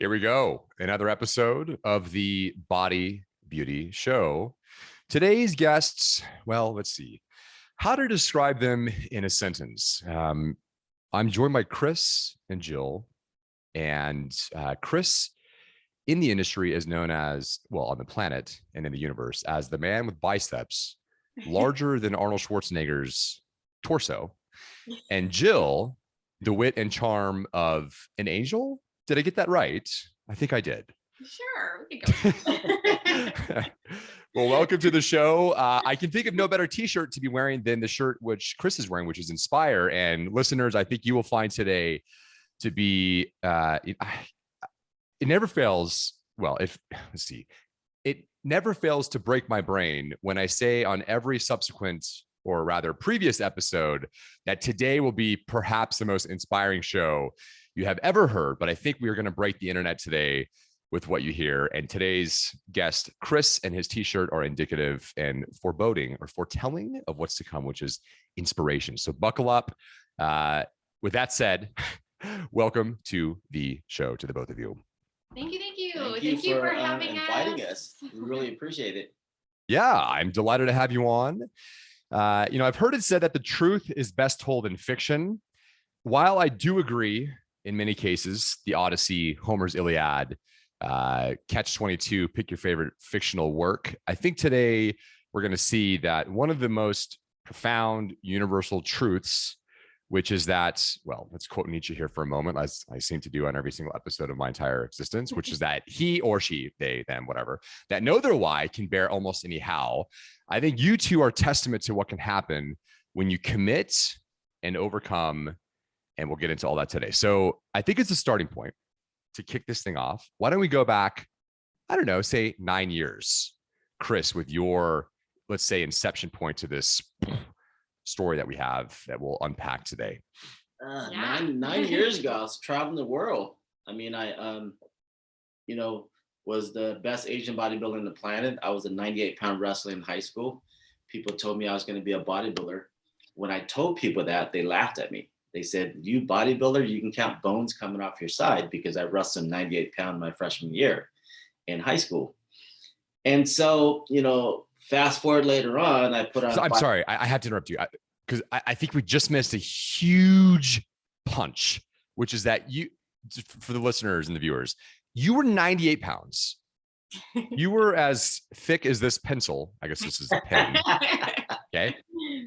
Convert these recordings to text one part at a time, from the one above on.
Here we go. Another episode of the Body Beauty Show. Today's guests, well, let's see. How to describe them in a sentence. I'm joined by Kris and Jill. And Kris in the industry is known as, well, on the planet and in the universe, as the man with biceps larger than Arnold Schwarzenegger's torso. And Jill, the wit and charm of an angel. Did I get that right? I think I did. Sure, we can go. Well, welcome to the show. I can think of no better t-shirt to be wearing than the shirt which Kris is wearing, which is Inspire. And listeners, I think you will find today to be, it never fails. Well, let's see, it never fails to break my brain when I say on every subsequent, or rather previous episode, that today will be perhaps the most inspiring show you have ever heard. But I think we are going to break the internet today with what you hear. And today's guest, Kris, and his t-shirt are indicative and foreboding or foretelling of what's to come, which is inspiration. So buckle up. With that said, welcome to the show to the both of you. Thank you. Thank you for having inviting us. We really appreciate it. Yeah, I'm delighted to have you on. I've heard it said that the truth is best told in fiction. While I do agree in many cases, the Odyssey, Homer's Iliad, Catch-22, pick your favorite fictional work. I think today we're going to see that one of the most profound universal truths, which is that, well, let's quote Nietzsche here for a moment, as I seem to do on every single episode of my entire existence, which is that he or she, they, them, whatever, that know their why can bear almost any how. I think you two are testament to what can happen when you commit and overcome, and we'll get into all that today. So I think it's a starting point to kick this thing off. Why don't we go back, I don't know, say 9 years, Kris, with your, let's say, inception point to this story that we have that we'll unpack today. Nine years ago, I was traveling the world. I mean, I was the best Asian bodybuilder on the planet. I was a 98-pound wrestler in high school. People told me I was going to be a bodybuilder. When I told people that, they laughed at me. They said, "You bodybuilder, you can count bones coming off your side," because I wrestled 98-pound my freshman year in high school. And so, fast forward later on, I put on. So I'm sorry, I have to interrupt you because I think we just missed a huge punch, which is that you, for the listeners and the viewers, you were 98 pounds. You were as thick as this pencil. I guess this is a pen. Okay.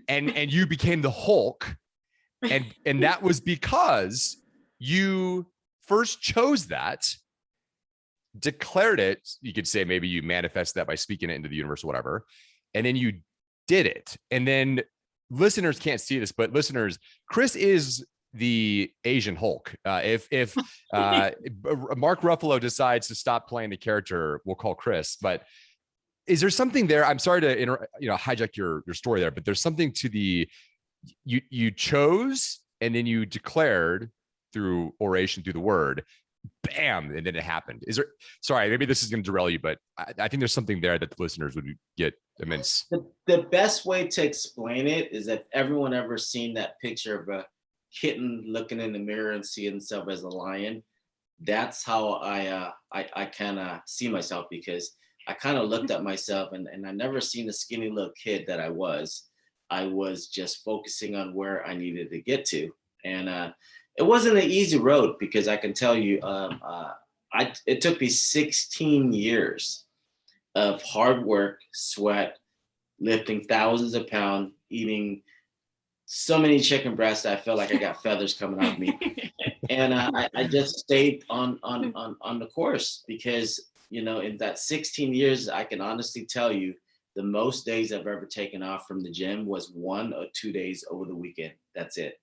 And you became the Hulk. And that was because you first chose that, declared it. You could say maybe you manifest that by speaking it into the universe or whatever. And then you did it. And then listeners can't see this, but listeners, Kris is the Asian Hulk. If Mark Ruffalo decides to stop playing the character, we'll call Kris. But is there something there? I'm sorry to hijack your story there, but there's something to the you chose and then you declared through oration, through the word, bam, and then it happened. Is there, sorry, maybe this is going to derail you, but I think there's something there that the listeners would get immense. The best way to explain it is if everyone ever seen that picture of a kitten looking in the mirror and seeing himself as a lion, that's how I kind of see myself, because I kind of looked at myself and I never seen the skinny little kid that I was. I was just focusing on where I needed to get to. And it wasn't an easy road, because I can tell you, it took me 16 years of hard work, sweat, lifting thousands of pounds, eating so many chicken breasts that I felt like I got feathers coming off me. And I just stayed on the course, because, in that 16 years, I can honestly tell you, the most days I've ever taken off from the gym was 1 or 2 days over the weekend. That's it.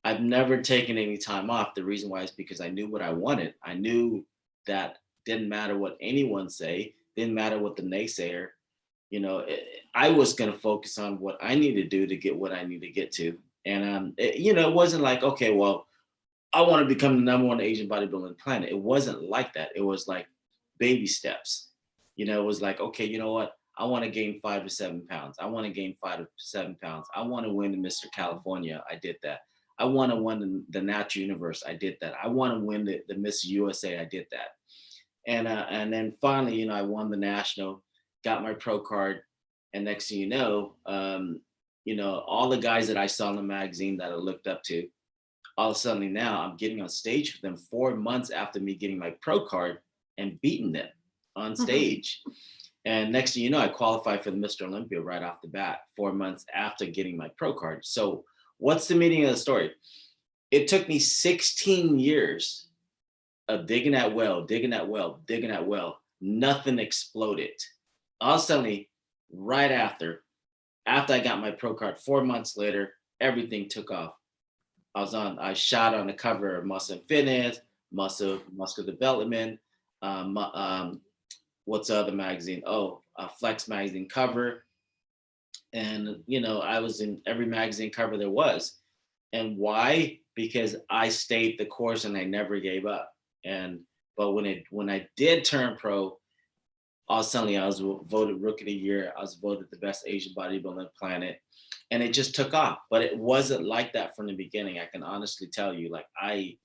I've never taken any time off. The reason why is because I knew what I wanted. I knew that didn't matter what anyone say, didn't matter what the naysayer, I was going to focus on what I need to do to get what I need to get to. And, it wasn't like, okay, well, I want to become the #1 Asian bodybuilder on the planet. It wasn't like that. It was like baby steps. It was like, okay, you know what? I want to gain 5 to 7 pounds. I want to gain 5 to 7 pounds. I want to win Mr. California. I did that. I want to win the natural universe. I did that. I want to win the Miss USA. I did that. And then finally, you know, I won the national, got my pro card, and next thing you know, all the guys that I saw in the magazine that I looked up to, all of a sudden now I'm getting on stage with them 4 months after me getting my pro card and beating them on stage. And next thing you know, I qualified for the Mr. Olympia right off the bat, 4 months after getting my pro card. So what's the meaning of the story? It took me 16 years of digging that well, digging that well, digging that well. Nothing exploded. All of a sudden, right after I got my pro card, 4 months later, everything took off. I shot on the cover of Muscle and Fitness, Muscle Development, what's the other magazine? Flex magazine cover. And, you know, I was in every magazine cover there was. And why? Because I stayed the course and I never gave up. But when I did turn pro, all of a sudden I was voted Rookie of the Year. I was voted the best Asian bodybuilder on the planet. And it just took off. But it wasn't like that from the beginning. I can honestly tell you, like I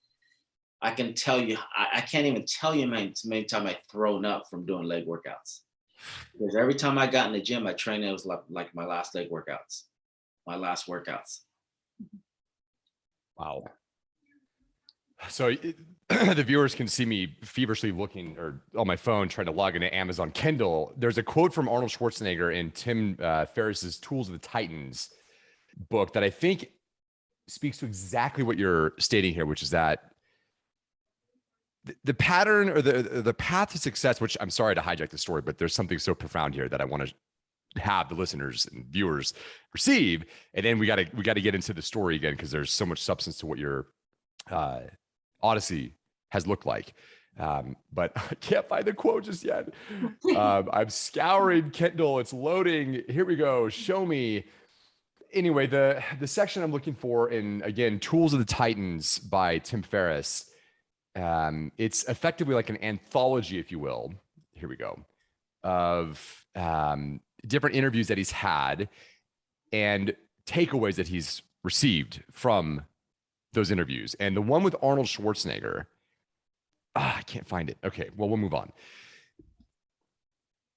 can tell you, I can't even tell you how many times I've thrown up from doing leg workouts. Because every time I got in the gym, I trained, it was like my last leg workouts, my last workouts. Wow. So the viewers can see me feverishly looking or on my phone trying to log into Amazon Kindle. There's a quote from Arnold Schwarzenegger in Tim Ferriss's Tools of the Titans book that I think speaks to exactly what you're stating here, which is that the pattern or the path to success, which I'm sorry to hijack the story, but there's something so profound here that I want to have the listeners and viewers receive. And then we got to get into the story again, because there's so much substance to what your Odyssey has looked like. But I can't find the quote just yet. I'm scouring Kindle. It's loading. Here we go. Show me. Anyway, the section I'm looking for in, again, Tools of the Titans by Tim Ferriss. It's effectively like an anthology, if you will. Here we go. Of different interviews that he's had and takeaways that he's received from those interviews. And the one with Arnold Schwarzenegger, I can't find it. Okay, well, we'll move on.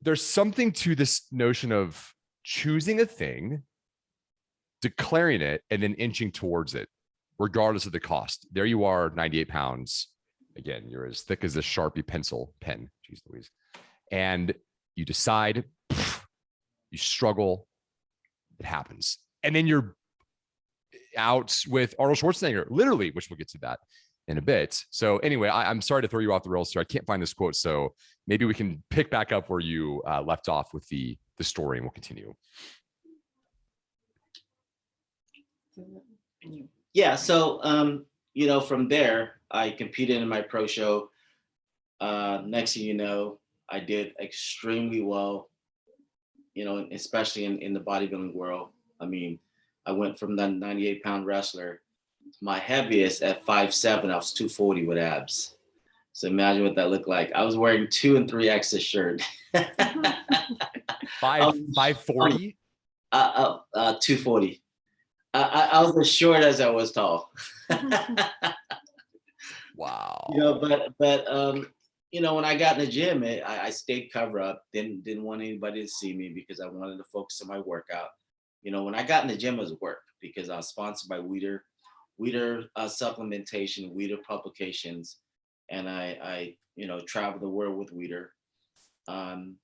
There's something to this notion of choosing a thing, declaring it, and then inching towards it, regardless of the cost. There you are, 98 pounds. Again, you're as thick as a Sharpie pencil pen. Jeez Louise. And you decide, you struggle, it happens. And then you're out with Arnold Schwarzenegger, literally, which we'll get to that in a bit. So anyway, I'm sorry to throw you off the rails, sir. I can't find this quote. So maybe we can pick back up where you left off with the story, and we'll continue. Yeah. So, you know, from there, I competed in my pro show. Next thing you know, I did extremely well, you know, especially in the bodybuilding world. I mean, I went from the 98-pound wrestler, my heaviest at 5'7", I was 240 with abs. So imagine what that looked like. I was wearing 2 and 3X shirt. 540? 240. I was as short as I was tall. Wow. You know, but you know, when I got in the gym, I stayed cover up. Didn't want anybody to see me because I wanted to focus on my workout. You know, when I got in the gym, it was work because I was sponsored by Weider Supplementation, Weider Publications, and I you know, traveled the world with Weider.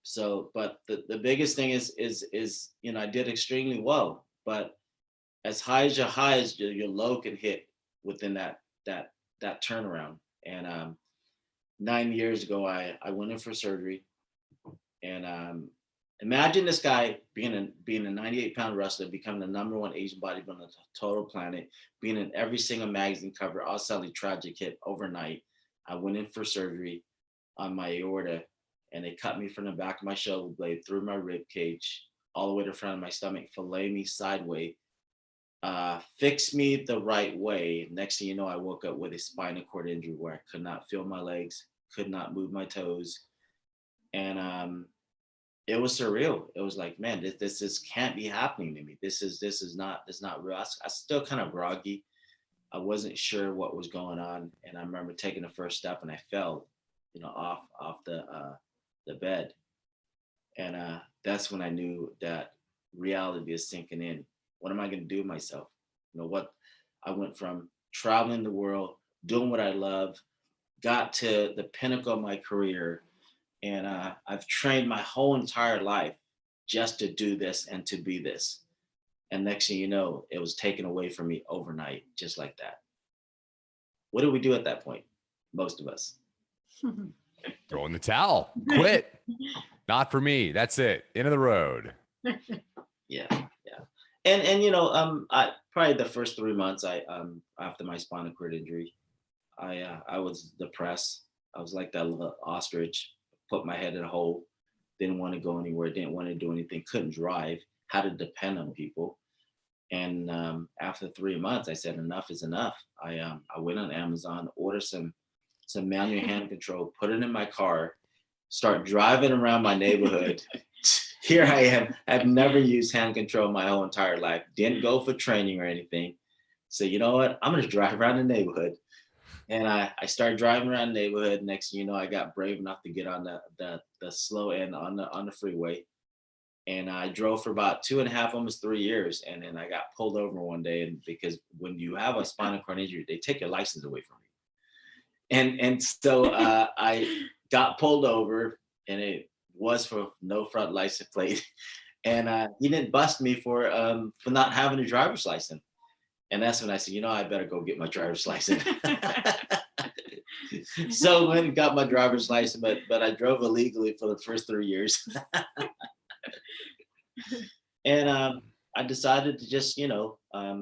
So, but the biggest thing is you know, I did extremely well, but as high as your low can hit within that turnaround. And 9 years ago, I went in for surgery, and imagine this guy being a 98-pound wrestler, becoming the #1 Asian bodybuilder on the total planet, being in every single magazine cover. All suddenly tragic hit overnight. I went in for surgery on my aorta, and they cut me from the back of my shoulder blade through my rib cage all the way to the front of my stomach, fillet me sideways, fixed me the right way. Next thing you know, I woke up with a spinal cord injury where I could not feel my legs, could not move my toes, and it was surreal. It was like, man, this can't be happening to me. This is not real. I still kind of groggy, I wasn't sure what was going on. And I remember taking the first step and I fell, off the bed. And that's when I knew that reality is sinking in. What am I going to do with myself? What I went from traveling the world, doing what I love, got to the pinnacle of my career. And I've trained my whole entire life just to do this and to be this. And next thing you know, it was taken away from me overnight, just like that. What do we do at that point? Most of us. Throw in the towel, quit. Not for me. That's it. End of the road. Yeah. And I probably the first 3 months after my spinal cord injury, I was depressed. I was like that little ostrich, put my head in a hole, didn't want to go anywhere, didn't want to do anything, couldn't drive, had to depend on people. And after 3 months, I said enough is enough. I went on Amazon, ordered some manual hand control, put it in my car, start driving around my neighborhood. Here I am. I've never used hand control my whole entire life. Didn't go for training or anything. So you know what? I'm gonna drive around the neighborhood. And I started driving around the neighborhood. Next thing you know, I got brave enough to get on the slow end on the freeway. And I drove for about 2.5, almost 3 years. And then I got pulled over one day. And because when you have a spinal cord injury, they take your license away from you. And so I got pulled over, and it was for no front license plate. And he didn't bust me for not having a driver's license. And that's when I said, I better go get my driver's license. So I went and got my driver's license, but I drove illegally for the first 3 years. And I decided to just,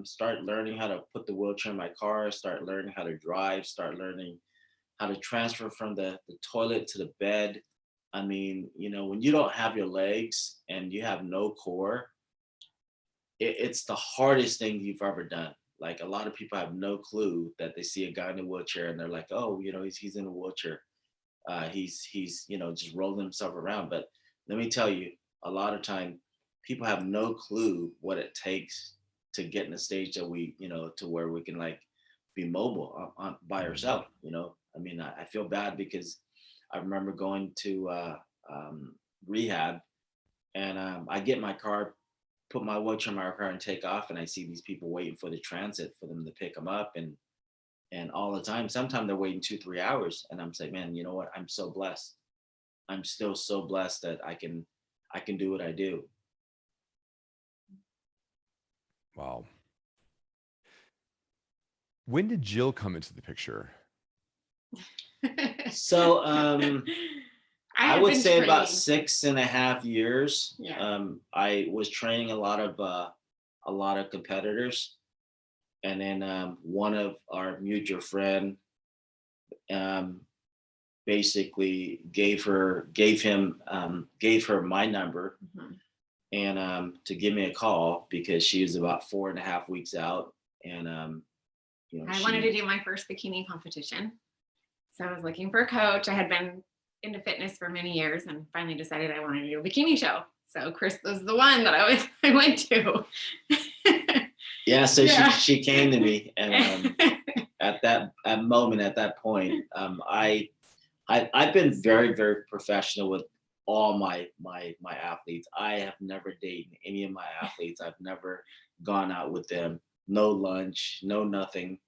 start learning how to put the wheelchair in my car, start learning how to drive, start learning how to transfer from the toilet to the bed. I mean, when you don't have your legs and you have no core, it's the hardest thing you've ever done. Like, a lot of people have no clue that they see a guy in a wheelchair and they're like, oh, he's in a wheelchair. He's just rolling himself around. But let me tell you, a lot of time people have no clue what it takes to get in a stage that we, to where we can like be mobile by ourselves. I mean, I feel bad because I remember going to rehab, and I get in my car, put my wheelchair in my car and take off, and I see these people waiting for the transit for them to pick them up, and all the time, sometimes they're waiting 2-3 hours, and I'm saying, man, you know what? I'm so blessed. I'm still so blessed that I can do what I do. Wow. When did Jill come into the picture? So I would say about training. 6.5 years. Yeah. I was training a lot of competitors, and then one of our mutual friend basically gave her my number, and to give me a call because she was about 4.5 weeks out, and I wanted to do my first bikini competition. So I was looking for a coach. I had been into fitness for many years and finally decided I wanted to do a bikini show. So Kris was the one that I went to. Yeah, so yeah. She came to me, and at that point, I've been very, very professional with all my athletes. I have never dated any of my athletes. I've never gone out with them. No lunch, no nothing.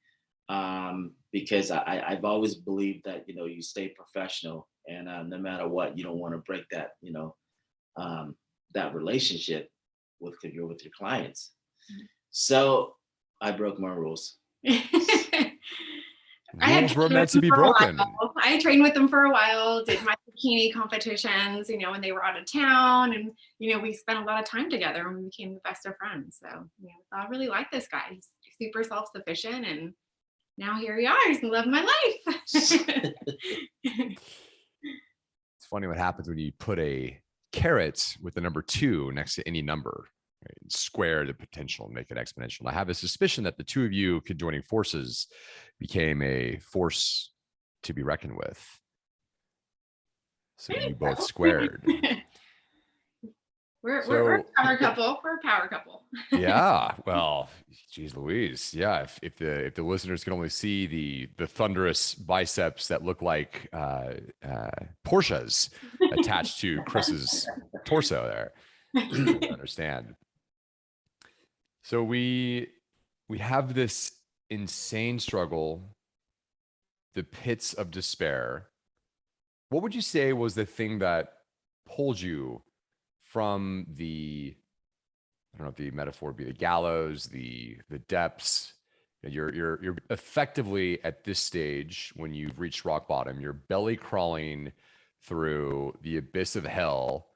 Because I've always believed that, you stay professional, and no matter what, you don't want to break that, that relationship with your clients. So I broke my rules. Rules were meant to be broken. I trained with them for a while, did my bikini competitions, when they were out of town, and, we spent a lot of time together and we became the best of friends. So, I really like this guy. He's super self-sufficient, and now here we are. He's loving my life. It's funny what happens when you put a caret with the number 2 next to any number, right? Square the potential and make it exponential. I have a suspicion that the two of you conjoining forces became a force to be reckoned with. So you both squared. We're a power couple. We're a power couple. Yeah. Well, geez Louise. Yeah. If the listeners can only see the thunderous biceps that look like Porsches attached to Kris's torso there, I understand. So we have this insane struggle, the pits of despair. What would you say was the thing that pulled you from I don't know if the metaphor would be the gallows, the depths? You're effectively at this stage when you've reached rock bottom, you're belly crawling through the abyss of hell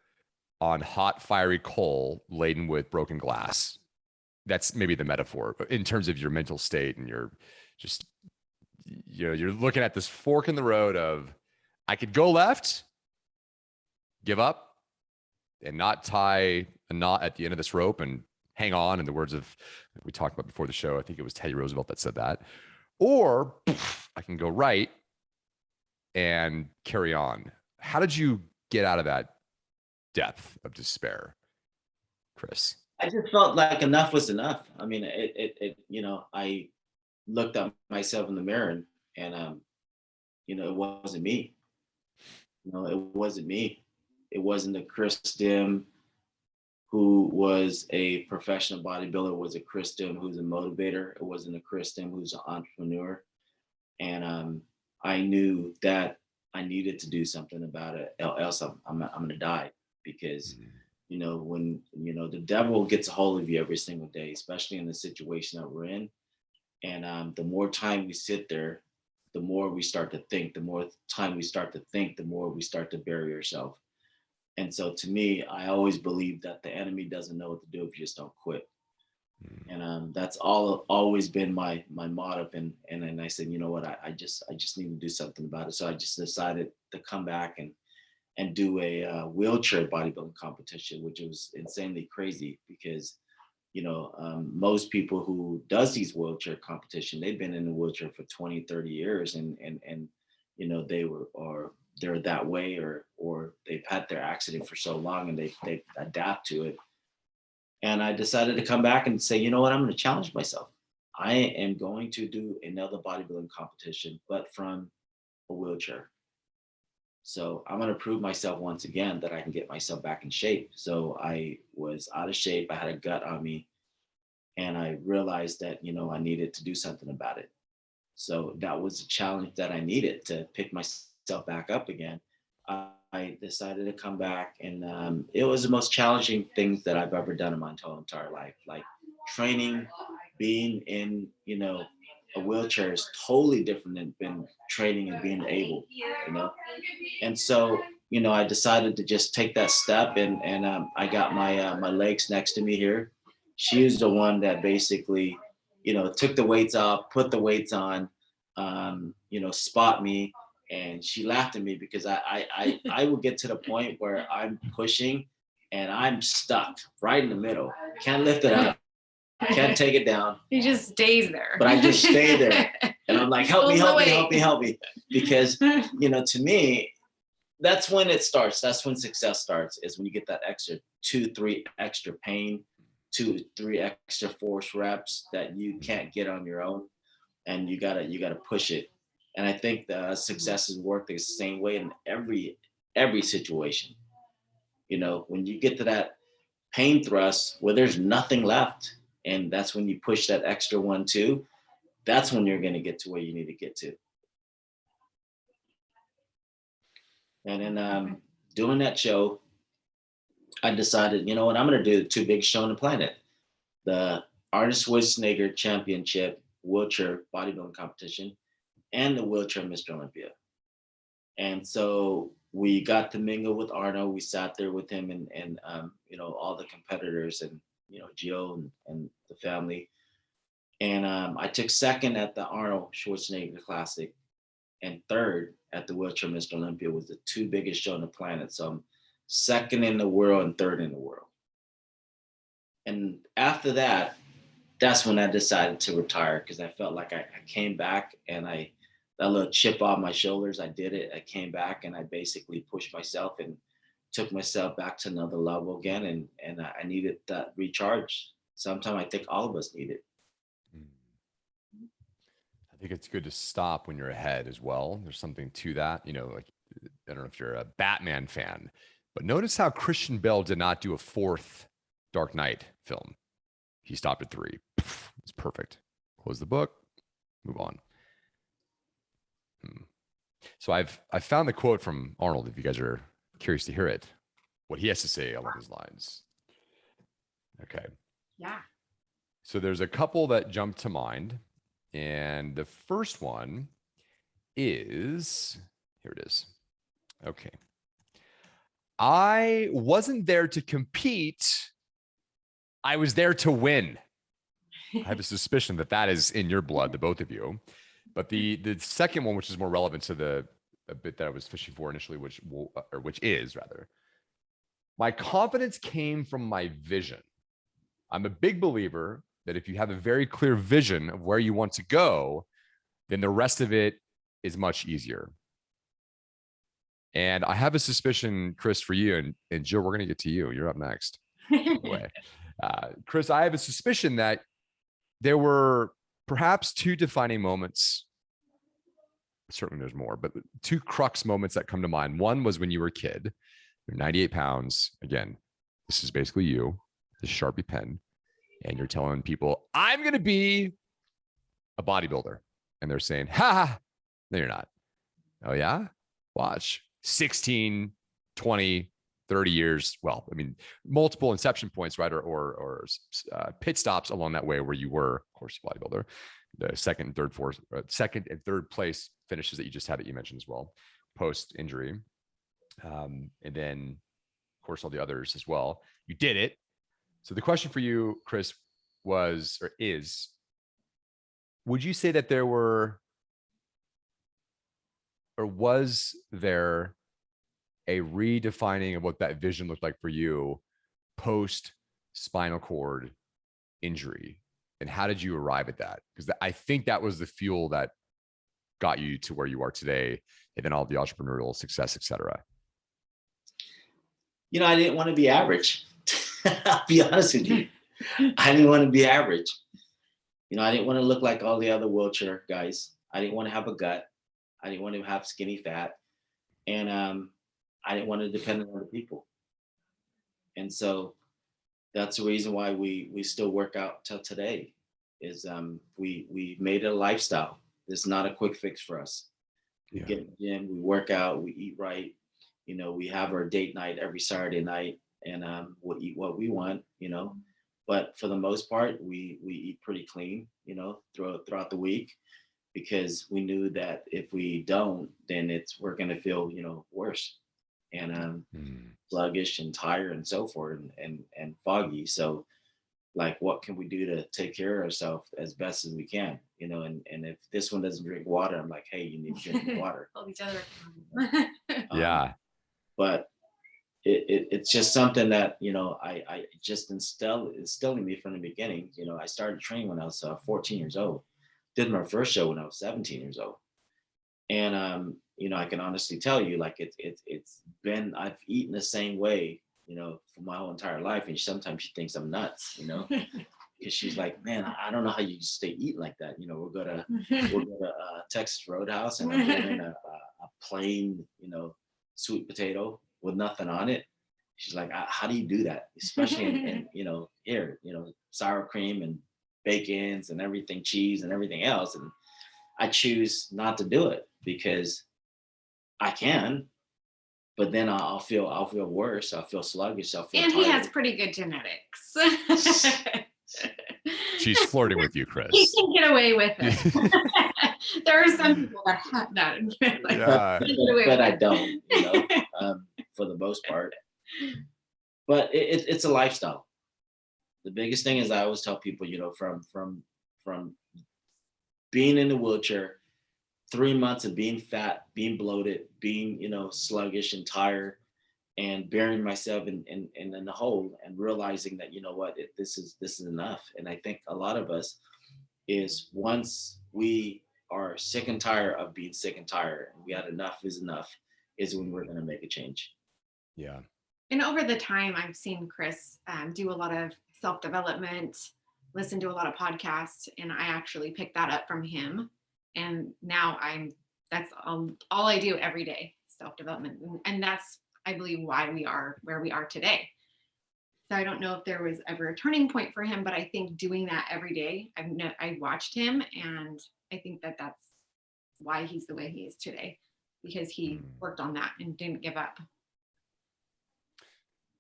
on hot, fiery coal laden with broken glass. That's maybe the metaphor in terms of your mental state, and you're just, you're looking at this fork in the road of, I could go left, give up, and not tie a knot at the end of this rope and hang on, in the words of, we talked about before the show, I think it was Teddy Roosevelt that said that. Or I can go right and carry on. How did you get out of that depth of despair, Kris? I just felt like enough was enough. I mean, I looked at myself in the mirror and it wasn't me. It wasn't me. It wasn't the Kris Dim who was a professional bodybuilder. It was a Kris Dim who's a motivator. It wasn't a Kris Dim who's an entrepreneur. And I knew that I needed to do something about it, else I'm gonna die. Because when the devil gets a hold of you every single day, especially in the situation that we're in, and the more time we sit there, the more we start to think. The more time we start to think, the more we start to bury ourselves. And so to me, I always believe that the enemy doesn't know what to do if you just don't quit. And that's always been my motto. And then I said, you know what, I just need to do something about it. So I just decided to come back and do a wheelchair bodybuilding competition, which was insanely crazy because, most people who does these wheelchair competition, they've been in the wheelchair for 20, 30 years and they're that way or they've had their accident for so long and they adapt to it. And I decided to come back and say, you know what, I'm going to challenge myself. I am going to do another bodybuilding competition, but from a wheelchair. So I'm going to prove myself once again that I can get myself back in shape. So I was out of shape. I had a gut on me. And I realized that, I needed to do something about it. So that was a challenge that I needed to pick myself back up again. I decided to come back and it was the most challenging things that I've ever done in my entire life. Like training, being in, a wheelchair is totally different than training and being able, And so, I decided to just take that step and I got my legs next to me here. She was the one that basically, took the weights off, put the weights on, spot me. And she laughed at me because I would get to the point where I'm pushing and I'm stuck right in the middle. Can't lift it up. Can't take it down. He just stays there. But I just stay there. And I'm like, help me. Because, to me, that's when it starts. That's when success starts, is when you get that extra 2-3 extra pain, 2-3 extra force reps that you can't get on your own. And you gotta push it. And I think the successes work the same way in every situation. When you get to that pain thrust where there's nothing left, and that's when you push that extra 1-2, that's when you're going to get to where you need to get to. And then doing that show, I decided, you know what, I'm going to do the two biggest show on the planet. The Arnold Schwarzenegger Championship wheelchair bodybuilding competition and the wheelchair Mr. Olympia. And so we got to mingle with Arno. We sat there with him and all the competitors and, Gio and the family. And I took second at the Arnold Schwarzenegger Classic and third at the wheelchair Mr. Olympia. Was the two biggest show on the planet. So I'm second in the world and third in the world. And after that, that's when I decided to retire because I felt like I came back and that little chip off my shoulders, I did it. I came back and I basically pushed myself and took myself back to another level again, and I needed that recharge. Sometimes I think all of us need it. I think it's good to stop when you're ahead as well. There's something to that. You know, like, I don't know if you're a Batman fan, but notice how Christian Bale did not do a fourth Dark Knight film. He stopped at 3. It's perfect. Close the book, move on. So I've found the quote from Arnold, if you guys are curious to hear it, what he has to say along these lines. Okay. Yeah. So there's a couple that jump to mind. And the first one is, here it is. Okay. I wasn't there to compete. I was there to win. I have a suspicion that that is in your blood, the both of you. But the second one, which is more relevant to the a bit that I was fishing for initially, which is rather, my confidence came from my vision. I'm a big believer that if you have a very clear vision of where you want to go, then the rest of it is much easier. And I have a suspicion, Kris, for you, and Jill, we're going to get to you. You're up next. Kris, I have a suspicion that there were perhaps 2 defining moments. Certainly there's more, but 2 crux moments that come to mind. One was when you were a kid, you're 98 pounds. Again, this is basically you, the Sharpie pen, and you're telling people, I'm going to be a bodybuilder. And they're saying, ha, no, you're not. Oh yeah? Watch. 16, 20, 30 years. Well, I mean, multiple inception points, right? Or pit stops along that way where you were, of course, bodybuilder. The second and third place finishes that you just had that you mentioned as well, post injury. And then, of course, all the others as well. You did it. So the question for you, Kris, was, or is, would you say that there were, or was there a redefining of what that vision looked like for you post spinal cord injury? And how did you arrive at that? Because I think that was the fuel that got you to where you are today, and then all the entrepreneurial success, et cetera. You know, I didn't want to be average. I'll be honest with you. I didn't want to be average. You know, I didn't want to look like all the other wheelchair guys. I didn't want to have a gut. I didn't want to have skinny fat. And I didn't want to depend on other people. And so that's the reason why we still work out till today, is we made it a lifestyle. It's not a quick fix for us. We get in the gym, we work out, we eat right. You know, we have our date night every Saturday night, and we'll eat what we want, you know. But for the most part, we eat pretty clean, you know, throughout the week, because we knew that if we don't, then we're gonna feel, you know, worse, and sluggish and tired and so forth, and foggy. So, like, what can we do to take care of ourselves as best as we can, you know? And if this one doesn't drink water, I'm like, hey, you need to drink water. Hold each other. Yeah. But it's just something that, you know, I just instilling me from the beginning. You know, I started training when I was 14 years old. Did my first show when I was 17 years old. And you know, I can honestly tell you, like, it's been, I've eaten the same way, you know, for my whole entire life. And sometimes she thinks I'm nuts, you know, because she's like, man, I don't know how you stay eating like that. You know, we'll go to Texas Roadhouse, and I'm getting a plain, you know, sweet potato with nothing on it. She's like, how do you do that? Especially in you know, here, you know, sour cream and bacons and everything, cheese and everything else. And I choose not to do it because I can, but then I'll feel worse. I'll feel sluggish. I'll feel And tired. he has pretty good genetics. She's flirting with you, Kris. He can get away with it. There are some people that have that. Like, Yeah. But I don't, you know, for the most part. But it's a lifestyle. The biggest thing is, I always tell people, you know, from being in the wheelchair, 3 months of being fat, being bloated, being, you know, sluggish and tired, and burying myself in the hole, and realizing that, you know what, this is enough. And I think a lot of us is, once we are sick and tired of being sick and tired, and we had enough is enough, is when we're going to make a change. Yeah. And over the time, I've seen Kris do a lot of self-development, listen to a lot of podcasts, and I actually picked that up from him. And now that's all I do every day, self-development. And that's, I believe, why we are where we are today. So I don't know if there was ever a turning point for him, but I think doing that every day, I watched him, and I think that that's why he's the way he is today, because he worked on that and didn't give up.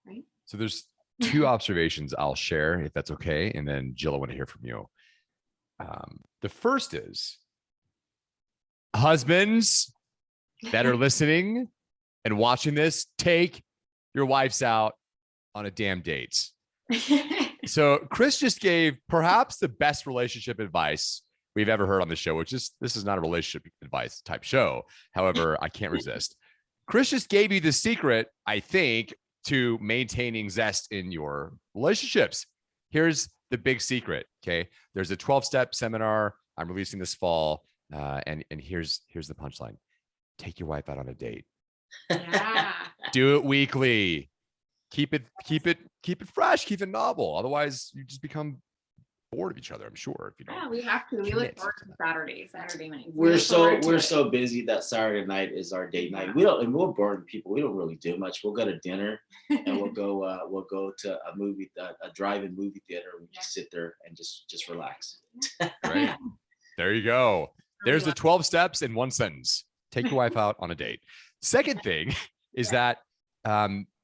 Right. So there's two observations I'll share, if that's okay. And then Jill, I want to hear from you. The first is, husbands that are listening and watching this, take your wives out on a damn date. So Kris just gave perhaps the best relationship advice we've ever heard on the show, which is, this is not a relationship advice type show. However, I can't resist. Kris just gave you the secret, I think, to maintaining zest in your relationships. Here's the big secret. Okay. There's a 12-step seminar I'm releasing this fall. And here's the punchline. Take your wife out on a date. Yeah. Do it weekly. Keep it fresh, keep it novel. Otherwise you just become bored of each other, I'm sure. If you don't. Yeah, we have to. We look forward to Saturday night. We're so busy that Saturday night is our date night. We're boring people. We don't really do much. We'll go to dinner and we'll go to a movie, a drive-in movie theater. We just sit there and just relax. Right. There you go. There's the 12 steps in one sentence. Take your wife out on a date. Second thing is that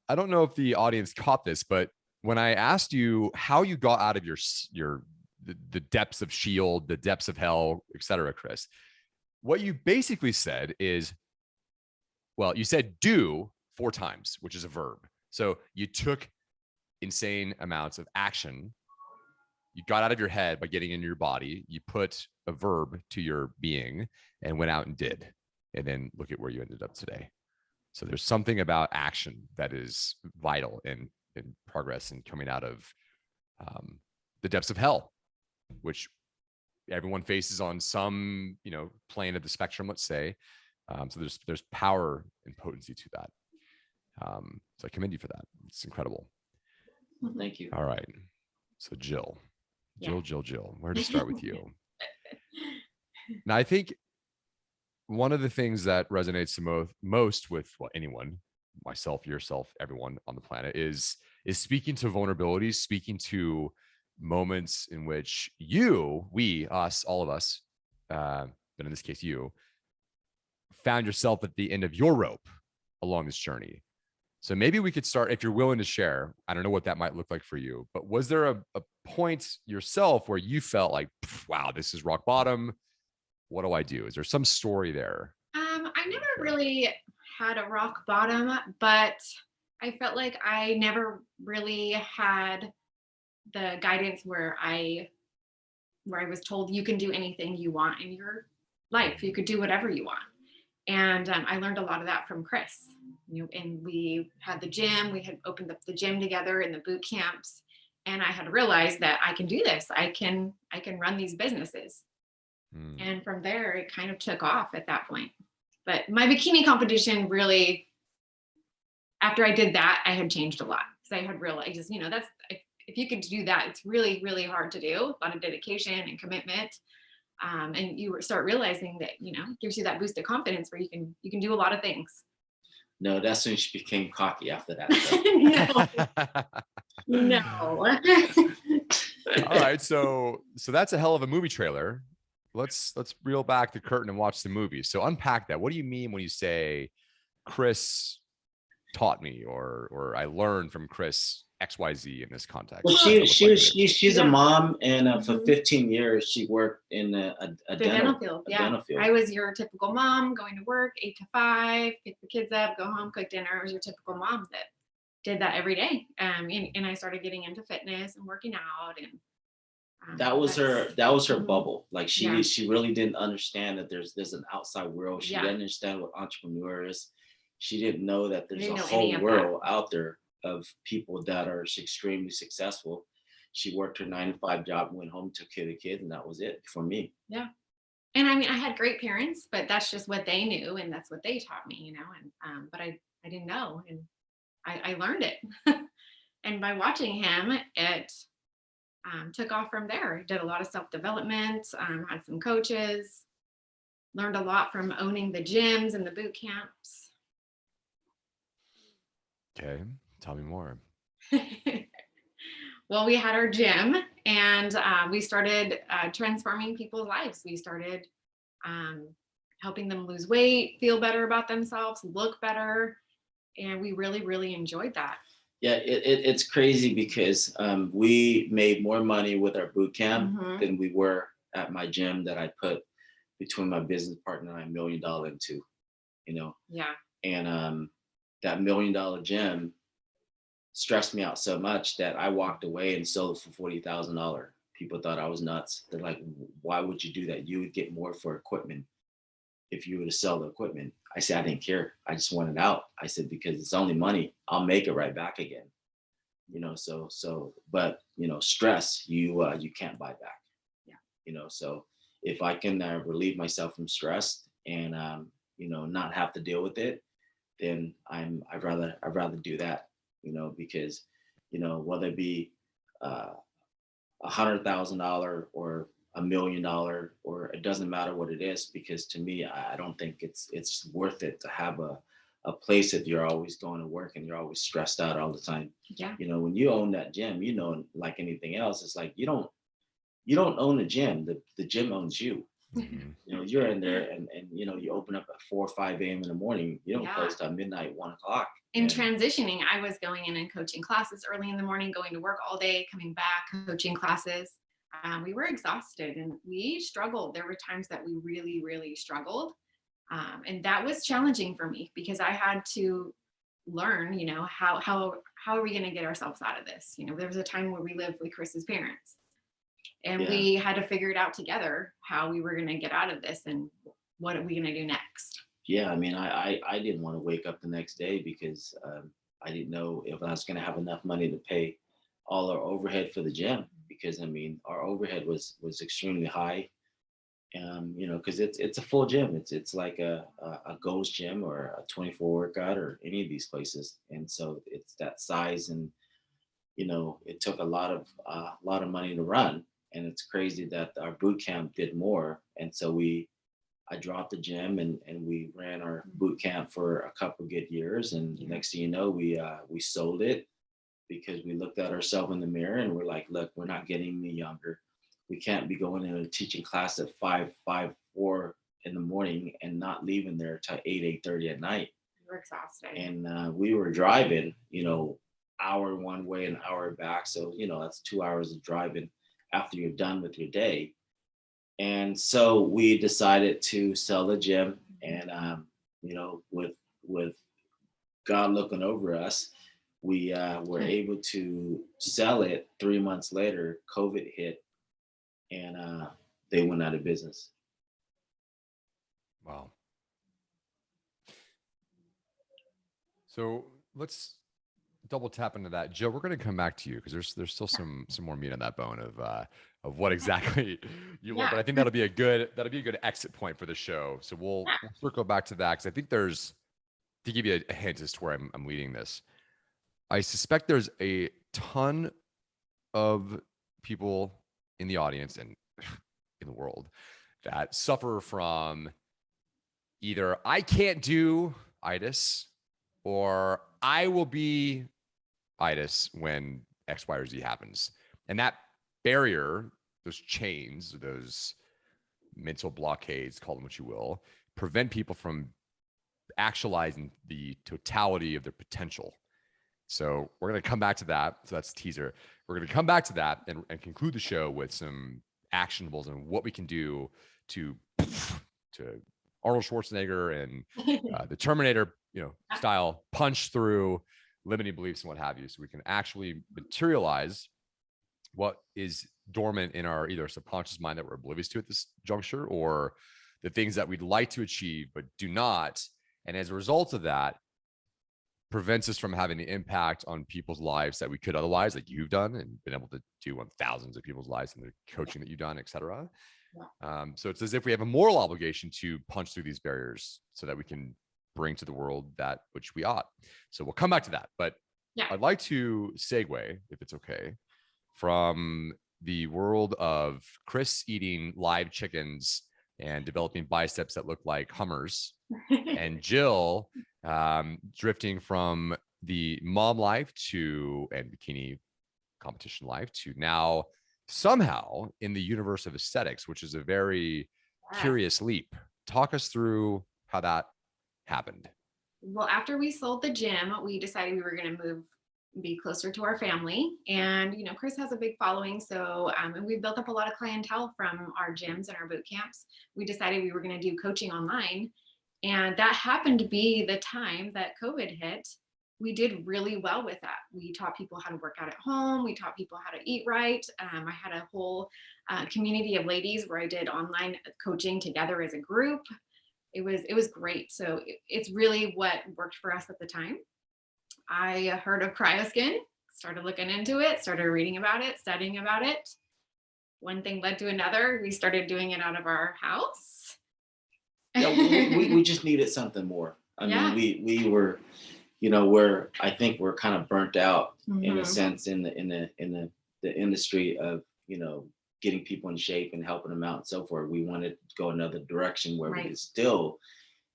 I don't know if the audience caught this, but when I asked you how you got out of the depths of shield, the depths of hell, etc., Kris, what you basically said is, well, you said do 4 times, which is a verb. So you took insane amounts of action. You got out of your head by getting into your body. You put a verb to your being and went out and did. And then look at where you ended up today. So there's something about action that is vital in progress and coming out of the depths of hell, which everyone faces on some, plane of the spectrum, let's say. So there's power and potency to that. So I commend you for that. It's incredible. Thank you. All right. So Jill, where to start with you? Now, I think one of the things that resonates the most with anyone, myself, yourself, everyone on the planet, is speaking to vulnerabilities, speaking to moments in which we, us, all of us, but in this case, you, found yourself at the end of your rope along this journey. So maybe we could start, if you're willing to share. I don't know what that might look like for you, but was there a point yourself where you felt like, wow, this is rock bottom? What do I do? Is there some story there? I never really had a rock bottom, but I felt like I never really had the guidance where I was told you can do anything you want in your life. You could do whatever you want. And I learned a lot of that from Kris. And we had the gym. We had opened up the gym together in the boot camps. And I had realized that I can do this. I can run these businesses. And from there, it kind of took off at that point. But my bikini competition really, after I did that, I had changed a lot. Because I had realized, that's, if you could do that, it's really, really hard to do. A lot of dedication and commitment. And you start realizing that, gives you that boost of confidence where you can do a lot of things. No, that's when she became cocky after that. No. All right. So that's a hell of a movie trailer. Let's reel back the curtain and watch the movie. So unpack that. What do you mean when you say Kris taught me or I learned from Kris XYZ in this context? Well, she's a mom, and for 15 years she worked in a dental field. Dental field. I was your typical mom, going to work 8 to 5, pick the kids up, go home, cook dinner. I was your typical mom that did that every day. And I started getting into fitness and working out, and that was her bubble. Like she really didn't understand that there's an outside world. She didn't understand what entrepreneur is. She didn't know that there's a whole world out there of people that are extremely successful. She worked her 9-to-5 job, went home, took care of the kids, and that was it for me. Yeah. And I had great parents, but that's just what they knew, and that's what they taught me, and but I didn't know, and I learned it. And by watching him, it took off from there. Did a lot of self-development, had some coaches, learned a lot from owning the gyms and the boot camps. Okay, tell me more. Well, we had our gym, and we started transforming people's lives. We started helping them lose weight, feel better about themselves, look better. And we really, really enjoyed that. Yeah, it's crazy because we made more money with our boot camp than we were at my gym that I put between my business partner and I $1 million into, you know? Yeah. And that $1 million gym stressed me out so much that I walked away and sold it for $40,000. People thought I was nuts. They're like, why would you do that? You would get more for equipment if you were to sell the equipment. I said, I didn't care. I just wanted out. I said, because it's only money. I'll make it right back again. You know, but you know, stress, you can't buy back. Yeah. You know, so if I can relieve myself from stress and, you know, not have to deal with it, then I'd rather do that, you know, because, you know, whether it be $100,000 or $1 million, or it doesn't matter what it is, because to me, I don't think it's worth it to have a place if you're always going to work and you're always stressed out all the time. Yeah. You know, when you own that gym, you know, like anything else, it's like you don't own the gym. The gym owns you. Mhm. You know, you're in there and you know, you open up at 4 or 5 a.m. in the morning. You don't Yeah. close till midnight, 1 o'clock. In And- transitioning, I was going in and coaching classes early in the morning, going to work all day, coming back, coaching classes. We were exhausted and we struggled. There were times that we really, really struggled. And that was challenging for me because I had to learn, you know, how are we going to get ourselves out of this? You know, there was a time where we lived with Kris's parents and Yeah. we had to figure it out together, how we were going to get out of this and what are we going to do next? Yeah, I mean, I didn't want to wake up the next day because I didn't know if I was going to have enough money to pay all our overhead for the gym, because I mean, our overhead was extremely high. You know, because it's a full gym. It's like a Gold's gym or a 24 workout or any of these places, and so it's that size, and you know, it took a lot of money to run, and it's crazy that our boot camp did more, and so I dropped the gym and we ran our boot camp for a couple of good years, and next thing you know, we sold it because we looked at ourselves in the mirror and we're like, look, we're not getting any younger. We can't be going in and teaching class at 4 in the morning and not leaving there till 8:30 at night. We're exhausted. And we were driving, you know, hour one way and hour back. So, you know, that's 2 hours of driving after you're done with your day. And so we decided to sell the gym, and you know, with God looking over us, we were able to sell it. 3 months later, COVID hit, and they went out of business. Wow. So let's double tap into that, Joe. We're going to come back to you because there's still some more meat on that bone of what exactly you want. But I think that'll be a good exit point for the show. So we'll circle back to that because I think there's, to give you a hint as to where I'm leading this. I suspect there's a ton of people in the audience and in the world that suffer from either I can't do itis or I will be itis when X, Y, or Z happens. And that barrier, those chains, those mental blockades, call them what you will, prevent people from actualizing the totality of their potential. So we're going to come back to that. So that's a teaser. We're going to come back to that and conclude the show with some actionables and what we can do to Arnold Schwarzenegger and the Terminator, you know, style punch through limiting beliefs and what have you. So we can actually materialize what is dormant in our either subconscious mind that we're oblivious to at this juncture, or the things that we'd like to achieve but do not. And as a result of that, prevents us from having the impact on people's lives that we could otherwise, like you've done and been able to do on thousands of people's lives and the coaching that you've done, et cetera. So it's as if we have a moral obligation to punch through these barriers so that we can bring to the world that which we ought. So we'll come back to that. But Yeah. I'd like to segue, if it's okay, from the world of Kris eating live chickens and developing biceps that look like Hummers, and Jill drifting from the mom life and bikini competition life to now somehow in the universe of aesthetics, which is a very curious leap. Talk us through how that happened. Well, after we sold the gym, we decided we were going to be closer to our family. And, Kris has a big following. So, and we built up a lot of clientele from our gyms and our boot camps. We decided we were going to do coaching online. And that happened to be the time that COVID hit. We did really well with that. We taught people how to work out at home. We taught people how to eat right. I had a whole community of ladies where I did online coaching together as a group. It was great. So it's really what worked for us at the time. I heard of cryoskin, started looking into it, started reading about it, studying about it. One thing led to another. We started doing it out of our house. Yeah, we just needed something more. I mean, we were, I think we're kind of burnt out in a sense in the industry of, getting people in shape and helping them out and so forth. We wanted to go another direction where we could still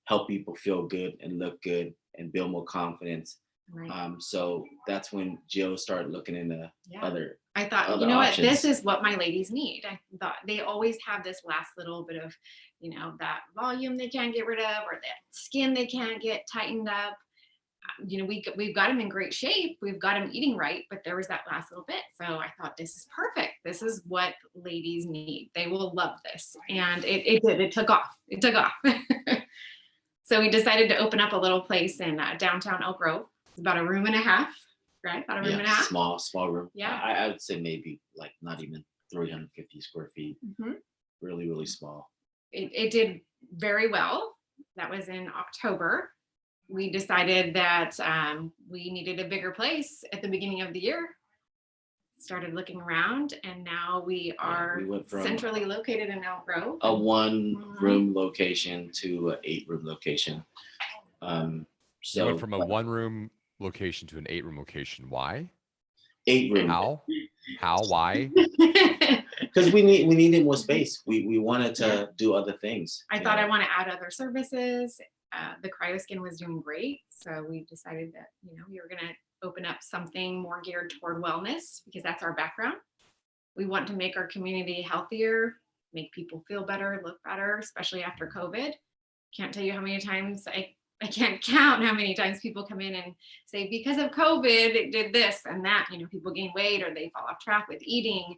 help people feel good and look good and build more confidence. Right. So that's when Jill started looking into other. I thought, other what, options. this is what my ladies need. I thought they always have this last little bit of, that volume they can't get rid of, or that skin they can't get tightened up. We've got them in great shape. We've got them eating right, but there was that last little bit. So I thought, this is perfect. This is what ladies need. They will love this. And it did. It took off. It took off. So we decided to open up a little place in downtown Elk Grove. It's about a room and a half, right? About a room and a half. Small room. Yeah. I would say maybe like not even 350 square feet. Mm-hmm. Really, really small. It did very well. That was in October. We decided that we needed a bigger place at the beginning of the year. Started looking around, and now we are centrally located in Elk Grove. A 1-room location to an 8-room location. So you went from a 1-room location to an 8-room location. Why? 8-room. How? Why? Because we needed more space. We wanted to do other things. I thought I want to add other services. The cryoskin was doing great, so we decided that we were going to open up something more geared toward wellness, because that's our background. We want to make our community healthier, make people feel better, look better, especially after COVID. Can't tell you how many times I can't count how many times people come in and say, because of COVID, it did this and that. People gain weight or they fall off track with eating.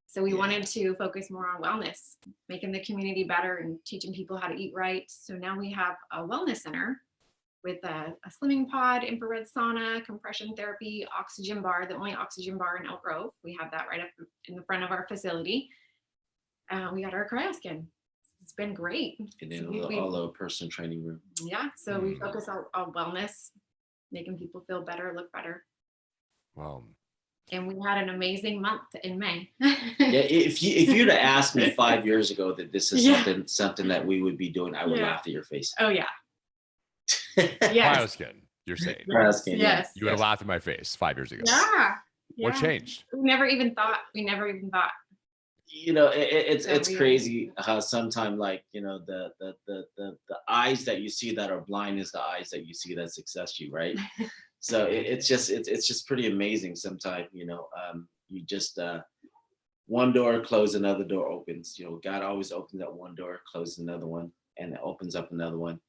So we wanted to focus more on wellness, making the community better and teaching people how to eat right. So now we have a wellness center with a slimming pod, infrared sauna, compression therapy, oxygen bar, the only oxygen bar in Elk Grove. We have that right up in the front of our facility. We got our cryoskin. It's been great. And then all a personal training room. Yeah, so we focus on wellness, making people feel better, look better. Wow. And we had an amazing month in May. If you'd have asked me 5 years ago that this is something that we would be doing, I would laugh at your face. Oh yeah. Yes. Cryoskin, you're saying. Cryoskin, yes. You would have laughed in my face 5 years ago. Yeah. What changed? We never even thought. It's crazy how sometimes the eyes that you see that are blind is the eyes that you see that success you, right? So it's just pretty amazing sometimes. You just one door closes, another door opens. God always opens up one door, closes another one, and it opens up another one,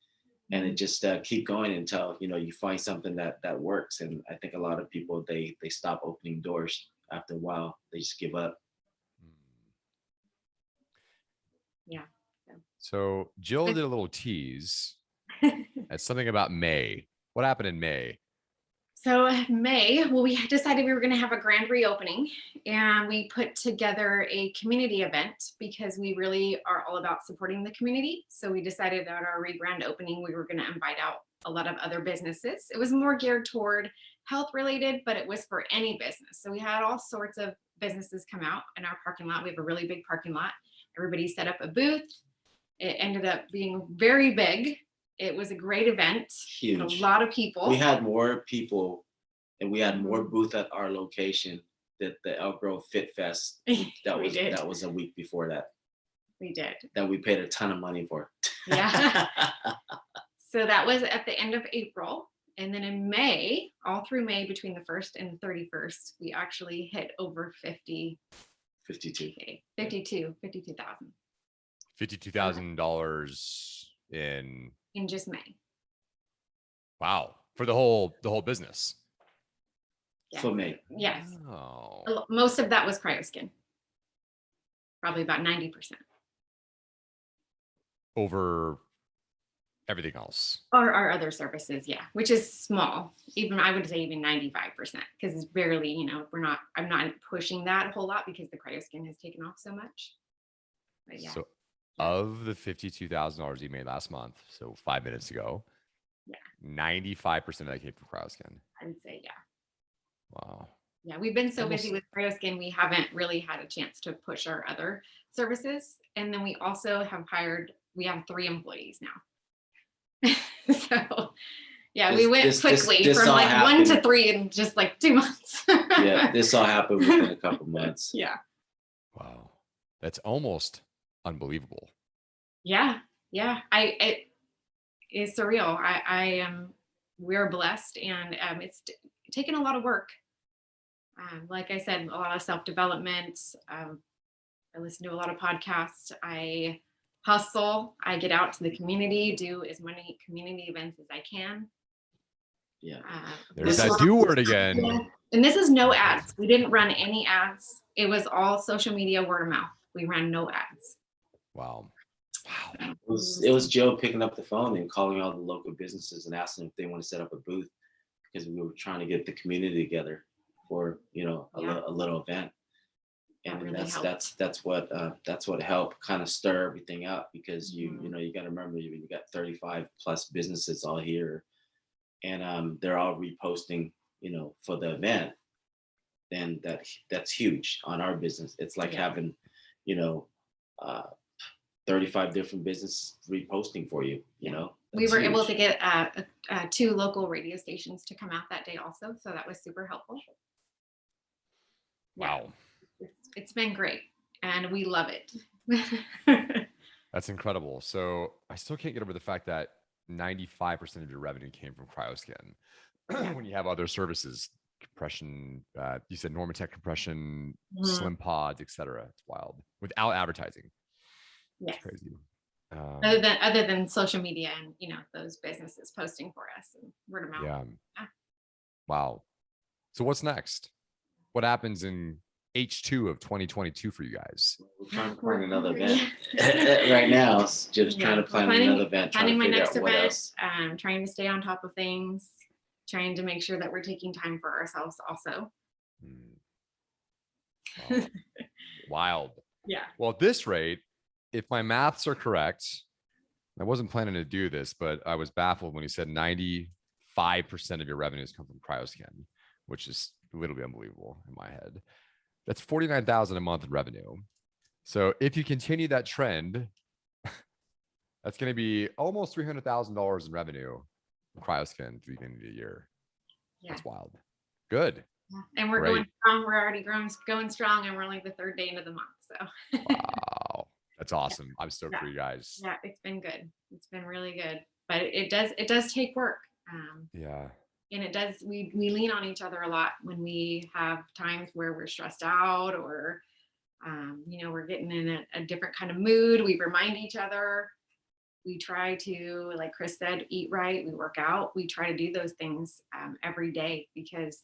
and it just keep going until you find something that works. And I think a lot of people they stop opening doors after a while. They just give up. Yeah. So Jill did a little tease at something about May. What happened in May? So May, we decided we were going to have a grand reopening, and we put together a community event because we really are all about supporting the community. So we decided that our grand opening, we were going to invite out a lot of other businesses. It was more geared toward health related, but it was for any business. So we had all sorts of businesses come out in our parking lot. We have a really big parking lot. Everybody set up a booth. It ended up being very big. It was a great event. Huge. And a lot of people. We had more people, and we had more booth at our location that the Elk Grove Fit Fest. That was a week before that. We did. That we paid a ton of money for. Yeah. So that was at the end of April. And then in May, all through May, between the 1st and the 31st, we actually hit over 52,000. $52,000 in just May. Wow. For the whole business. Yeah. For me. Yes. Oh. Most of that was cryoskin. Probably about 90%. Over everything else. Or our other services, yeah, which is small. Even I would say even 95%, because it's barely, you know, I'm not pushing that a whole lot because the cryoskin has taken off so much. But yeah. So of the $52,000 you made last month, so 5 minutes ago, yeah, 95% of that came from cryoskin. I would say, yeah. Wow. Yeah, we've been so busy with cryoskin, we haven't really had a chance to push our other services. And then we also have we have 3 employees now. So yeah, we went quickly from like happened. 1 to 3 in just like 2 months. Yeah, this all happened within a couple months. Yeah. Wow. That's almost unbelievable. Yeah. Yeah. It is surreal. We're blessed, and it's taken a lot of work. Like I said, a lot of self-development. I listen to a lot of podcasts. I hustle. I get out to the community, do as many community events as I can. Yeah. There's that do word again. Yeah. And this is no ads. We didn't run any ads. It was all social media, word of mouth. We ran no ads. Wow. Wow. It was Joe picking up the phone and calling all the local businesses and asking if they want to set up a booth, because we were trying to get the community together for, you know, a little event. And really that's what helped kind of stir everything up, because you know, you got to remember, you got 35 plus businesses all here, and they're all reposting, you know, for the event. Then that's huge on our business. It's like having, you know, 35 different businesses reposting for you, you know. We were able to get 2 local radio stations to come out that day also, so that was super helpful. Wow. It's been great, and we love it. That's incredible. So I still can't get over the fact that 95% of your revenue came from cryoskin. When you have other services, compression, you said Normatec compression, slim pods, etc. It's wild without advertising. Yes. It's crazy. Other than social media and, you know, those businesses posting for us and word of mouth. Yeah. Wow. So what's next? What happens in H2 of 2022 for you guys? We're trying to plan another event right now. Just trying to plan another event. Planning my next event. Trying to stay on top of things. Trying to make sure that we're taking time for ourselves also. Wow. Wild. Yeah. Well, at this rate, if my maths are correct, I wasn't planning to do this, but I was baffled when he said 95% of your revenues come from cryoskin, which is a little bit unbelievable in my head. That's $49,000 a month in revenue. So if you continue that trend, that's going to be almost $300,000 in revenue from cryoskin through the end of the year. Yeah. That's wild. Good. Yeah. And we're going strong. We're already going strong, and we're only the 3rd day into the month. So. Wow. That's awesome. I'm stoked for you guys. Yeah, it's been good. It's been really good, but it does take work. Yeah. And it does, we lean on each other a lot when we have times where we're stressed out or, you know, we're getting in a different kind of mood. We remind each other. We try to, like Kris said, eat right. We work out. We try to do those things every day, because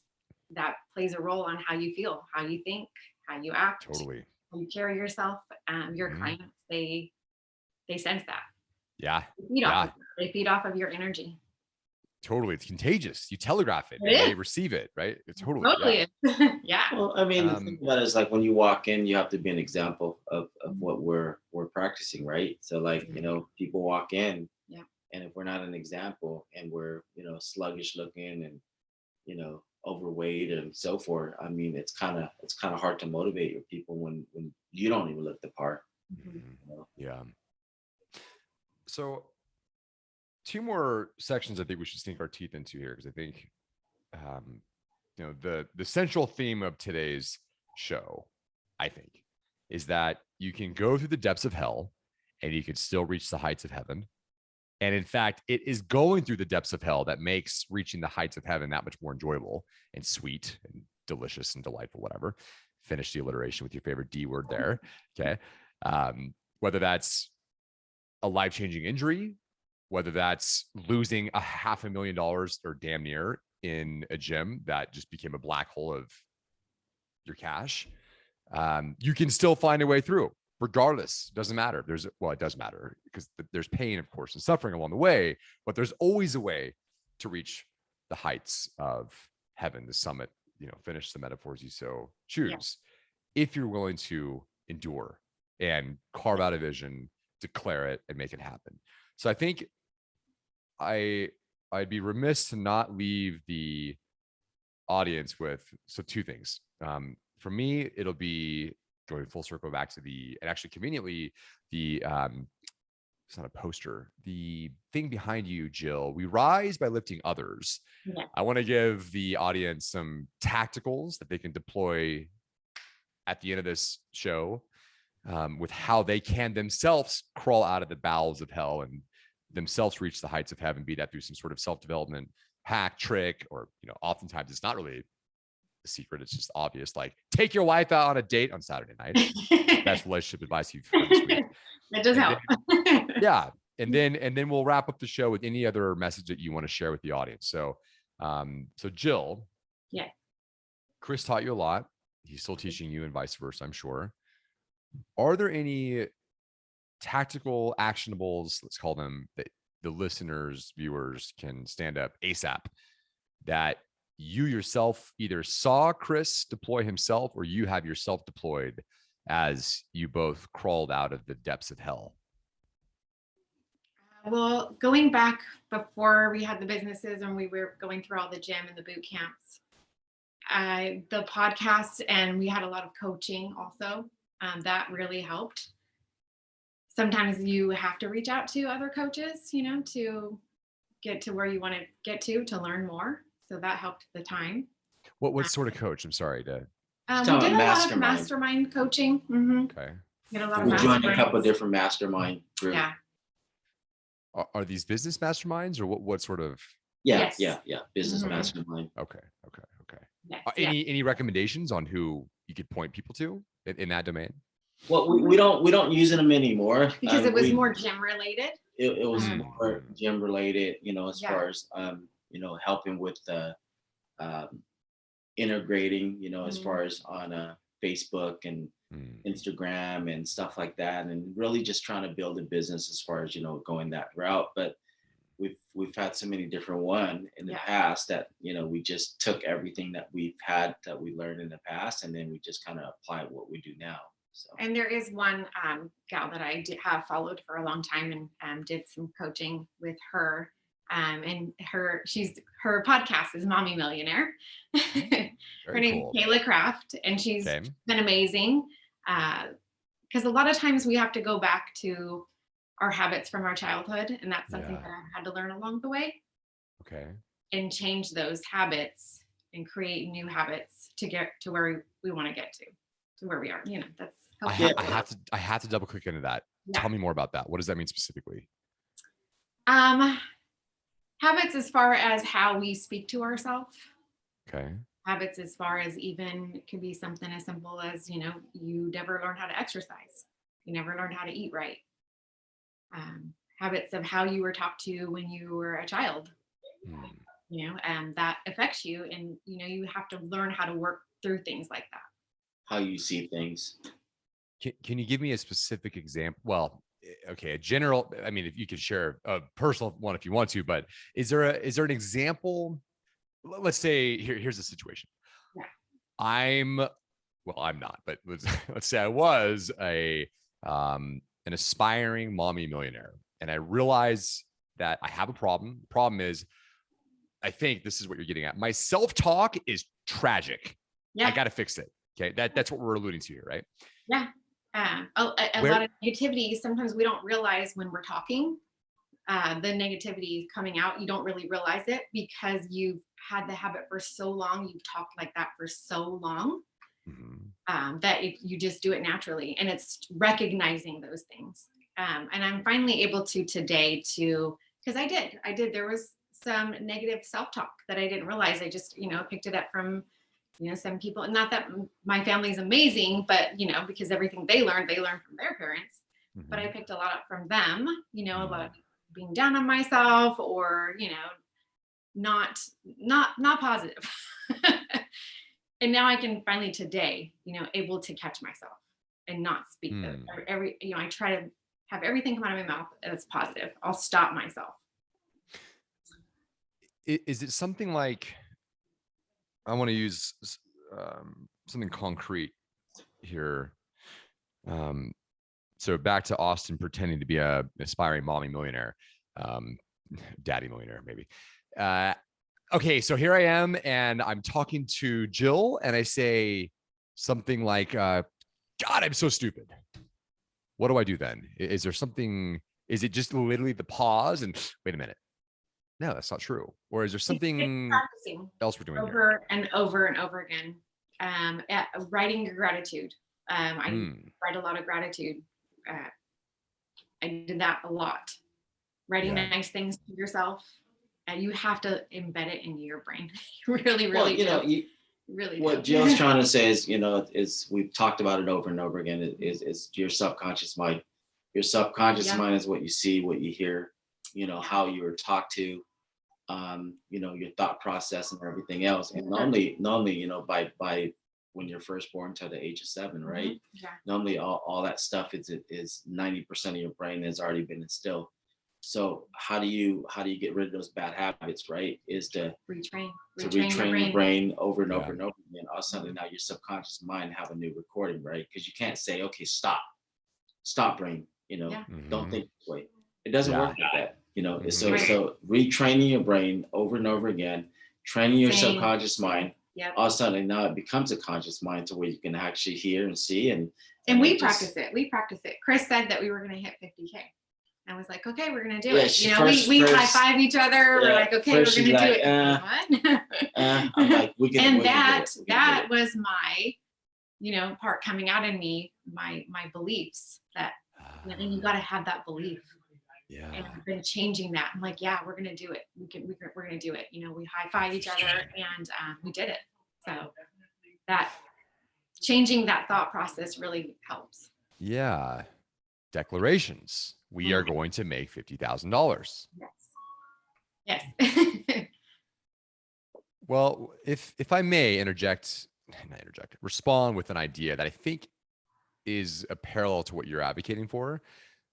that plays a role on how you feel, how you think, how you act. Totally. How you carry yourself. Your clients, they sense that. Yeah. They feed off of your energy. Totally. It's contagious. You telegraph it and they receive it, right? It's totally. Yeah. Well, I mean, the thing about it is, like, when you walk in, you have to be an example of what we're practicing, right? So, like, you know, people walk in, and if we're not an example and we're, you know, sluggish looking and, you know, overweight and so forth, I mean, it's kind of hard to motivate your people when you don't even look the part. You know? Yeah. So two more sections I think we should sink our teeth into here, because I think the central theme of today's show, I think, is that you can go through the depths of hell and you can still reach the heights of heaven. And in fact, it is going through the depths of hell that makes reaching the heights of heaven that much more enjoyable and sweet and delicious and delightful, whatever. Finish the alliteration with your favorite D word there. Okay. Whether that's a life-changing injury, whether that's losing $500,000 or damn near in a gym that just became a black hole of your cash, you can still find a way through. Regardless, doesn't matter. It does matter because there's pain, of course, and suffering along the way, but there's always a way to reach the heights of heaven, the summit, finish the metaphors you so choose, if you're willing to endure and carve out a vision, declare it, and make it happen. So I think I'd be remiss to not leave the audience with two things. For me, it'll be going full circle back to and actually conveniently, it's not a poster, the thing behind you, Jill. We rise by lifting others. Yeah. I want to give the audience some tacticals that they can deploy at the end of this show, with how they can themselves crawl out of the bowels of hell and themselves reach the heights of heaven, be that through some sort of self-development hack, trick, or oftentimes it's not really a secret, it's just obvious, like take your wife out on a date on Saturday night. Best relationship advice you've heard this week. That does help. And then we'll wrap up the show with any other message that you want to share with the audience. So Jill, Kris taught you a lot. He's still teaching you and vice versa, I'm sure. Are there any tactical actionables, let's call them, that the listeners, viewers can stand up ASAP that you yourself either saw Kris deploy himself or you have yourself deployed as you both crawled out of the depths of hell? Well, going back before we had the businesses and we were going through all the gym and the boot camps, the podcast, and we had a lot of coaching also, that really helped. Sometimes you have to reach out to other coaches, to get to where you want to get to learn more. So that helped the time. What sort of coach? I'm sorry to. We did a lot of mastermind coaching. Mm-hmm. Okay. We joined a couple of different mastermind groups. Yeah. Are these business masterminds or what sort of? Yeah. Business mastermind. Okay. Yes, Any recommendations on who you could point people to in that domain? Well, we don't use them anymore because it was more gym related. It was more gym related, as far as helping with the integrating, as far as on Facebook and Instagram and stuff like that, and really just trying to build a business as far as going that route. But we've had so many different one in the past that we just took everything that we've had that we learned in the past, and then we just kind of applied what we do now. So. And there is one gal that I have followed for a long time and did some coaching with her. And her podcast is Mommy Millionaire. Her name is Kayla Kraft, and she's been amazing. Because a lot of times we have to go back to our habits from our childhood, and that's something that I've had to learn along the way. Okay. And change those habits and create new habits to get to where we want to get to where we are. That's. I have to double click into that. Yeah. Tell me more about that. What does that mean specifically? Habits as far as how we speak to ourselves. Okay. Habits as far as even it could be something as simple as, you never learned how to exercise. You never learned how to eat right. Habits of how you were talked to when you were a child, and that affects you. And, you have to learn how to work through things like that. How you see things. Can you give me a specific example? Well, okay, a general, I mean, if you could share a personal one if you want to, but is there an example? Let's say here's the situation. Yeah. I'm not, but let's say I was an aspiring mommy millionaire, and I realize that I have a problem. The problem is, I think this is what you're getting at. My self-talk is tragic. Yeah. I got to fix it. Okay. That's what we're alluding to here, right? Yeah. A lot of negativity, sometimes we don't realize when we're talking the negativity coming out, you don't really realize it because you've had the habit for so long, you've talked like that for so long, that you just do it naturally. And it's recognizing those things. And I'm finally able to today because I did, there was some negative self-talk that I didn't realize. I just, picked it up from, some people. Not that my family's amazing, but, because everything they learned from their parents. But I picked a lot up from them, a lot of being down on myself or, not positive. And now I can finally today, able to catch myself and not speak those. I try to have everything come out of my mouth that's positive. I'll stop myself. Is it something like, I want to use something concrete here. So back to Austin pretending to be a aspiring mommy millionaire, daddy millionaire, maybe. Okay, so here I am and I'm talking to Jill and I say something like, God, I'm so stupid. What do I do then? Is there something, is it just literally the pause and wait a minute? No, that's not true. Or is there something else we're doing over and over and over again? Writing your gratitude. I write a lot of gratitude. I did that a lot. Writing nice things to yourself. You have to embed it into your brain. Really, really. What Jill's trying to say is, is we've talked about it over and over again. Is your subconscious mind. Your subconscious mind is what you see, what you hear. How you were talked to. Your thought process and everything else. And normally, by when you're first born to the age of 7, right? Yeah. Normally all that stuff is 90% of your brain has already been instilled. So how do you get rid of those bad habits, right? Is to retrain your brain over and over and over again. All of a sudden now your subconscious mind have a new recording, right? Because you can't say, okay, stop brain, don't think this way. It doesn't work like that. So retraining your brain over and over again, training your subconscious mind. Yep. All of a sudden now it becomes a conscious mind to where you can actually hear and see and we practice it. Kris said that we were going to hit 50K. I was like, okay, we're going to do it. We high five each other. We're like, okay, we're going to do it. What? I'm like, and that was my, part coming out in me, my beliefs that you got to have that belief. Yeah. And I've been changing that. I'm like, yeah, we're going to do it. We're going to do it. We high five each other and we did it. So that changing that thought process really helps. Yeah. Declarations. We are going to make $50,000. Yes. Well, if I may respond with an idea that I think is a parallel to what you're advocating for,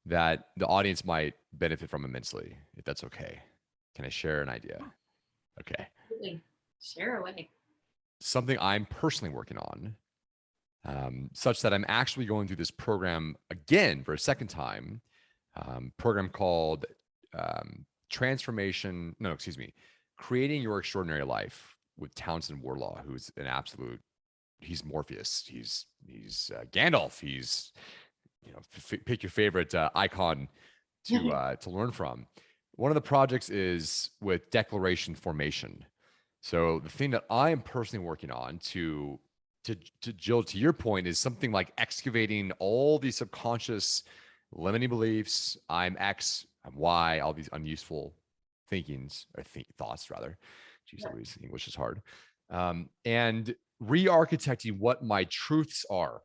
that the audience might benefit from immensely, if that's okay. Can I share an idea? Okay. Absolutely. Share away. Something I'm personally working on, such that I'm actually going through this program again for a second time, program called Creating Your Extraordinary Life with Townsend Wardlaw, who's an absolute, he's Morpheus, he's Gandalf, he's, pick your favorite icon to learn from. One of the projects is with declaration formation. So the thing that I am personally working on to Jill, to your point, is something like excavating all these subconscious limiting beliefs. I'm X, I'm Y, all these unuseful thoughts rather. Jeez, Louise, English is hard. And re-architecting what my truths are,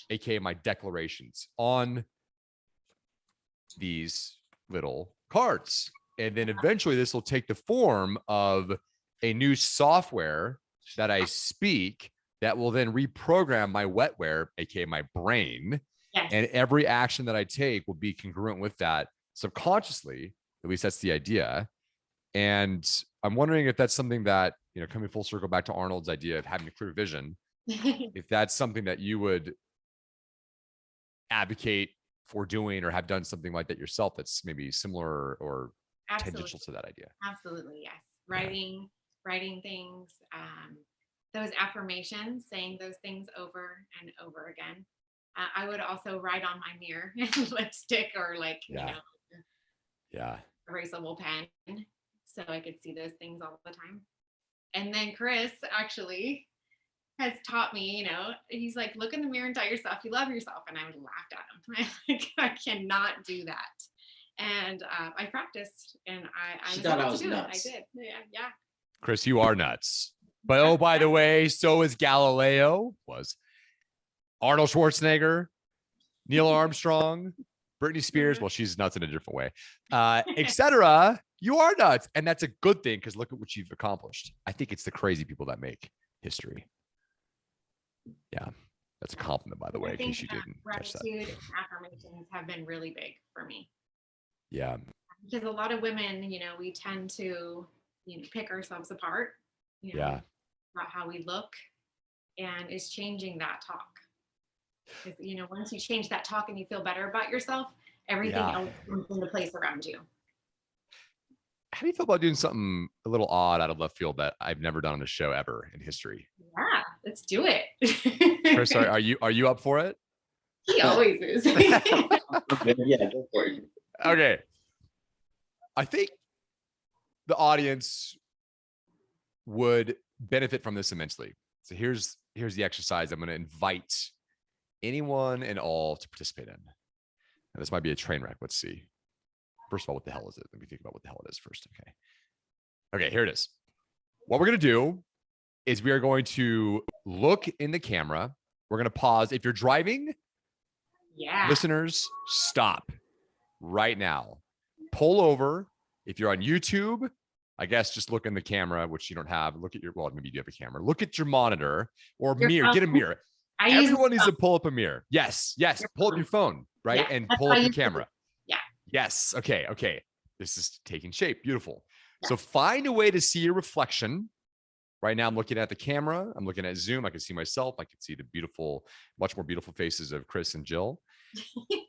aka my declarations, on these little cards. And then eventually this will take the form of a new software that I speak that will then reprogram my wetware, aka my brain. Yes. And every action that I take will be congruent with that subconsciously. At least that's the idea. And I'm wondering if that's something that, coming full circle back to Arnold's idea of having a clear vision, if that's something that you would advocate for doing or have done something like that yourself that's maybe similar or tangential to that idea. Absolutely, yes. Writing things, those affirmations, saying those things over and over again. I would also write on my mirror lipstick or Yeah. erasable pen, so I could see those things all the time. And then Kris actually has taught me, you know, he's like, look in the mirror and tell yourself you love yourself. And I would laugh at him. I'm like, I cannot do that. And I practiced, and I She was thought able I to was do nuts. it. I did. Yeah. Kris, you are nuts. But oh, by the way, so is Galileo, was Arnold Schwarzenegger, Neil Armstrong, Britney Spears. Well, she's nuts in a different way, etc. You are nuts. And that's a good thing, because look at what you've accomplished. I think it's the crazy people that make history. Yeah. That's a compliment, by the way, in case you didn't catch that. Gratitude and affirmations have been really big for me. Yeah. Because a lot of women, you know, we tend to, you know, pick ourselves apart, you know, Yeah. about how we look, and it's changing that talk. Because, you know, once you change that talk and you feel better about yourself, everything else comes into place around you. How do you feel about doing something a little odd out of left field that I've never done on the show ever in history? Yeah, let's do it. Kris, are you up for it? He always is. Yeah, go for it. Okay. I think the audience would benefit from this immensely. So here's the exercise I'm going to invite anyone and all to participate in. Now, this might be a train wreck. Let's see. First of all, what the hell is it? Let me think about what the hell it is first. Okay, here it is. What we're going to do is we are going to look in the camera. We're going to pause. If you're driving, listeners, stop right now. Pull over. If you're on YouTube, I guess just look in the camera, which you don't have. Look at your, well, maybe you do have a camera. Look at your monitor or mirror. Get a mirror. Everyone needs to pull up a mirror. Yes. Pull up your phone, right? And pull up your camera. Yeah. Yes. Okay. This is taking shape. Beautiful. Yeah. So find a way to see your reflection. Right now, I'm looking at the camera. I'm looking at Zoom. I can see myself. I can see the beautiful, much more beautiful faces of Kris and Jill.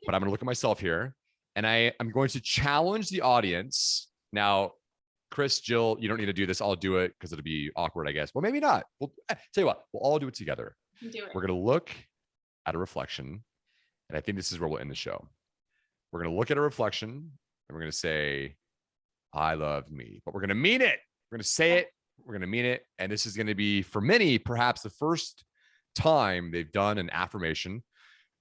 But I'm going to look at myself here, and I'm going to challenge the audience. Now, Kris, Jill, you don't need to do this. I'll do it because it'll be awkward, I guess. Well, maybe not. We'll tell you what. We'll all do it together. We're going to look at a reflection, and I think this is where we'll end the show. We're going to look at a reflection, and we're going to say, "I love me," but we're going to mean it. We're going to say it. We're going to mean it. And this is going to be, for many, perhaps the first time they've done an affirmation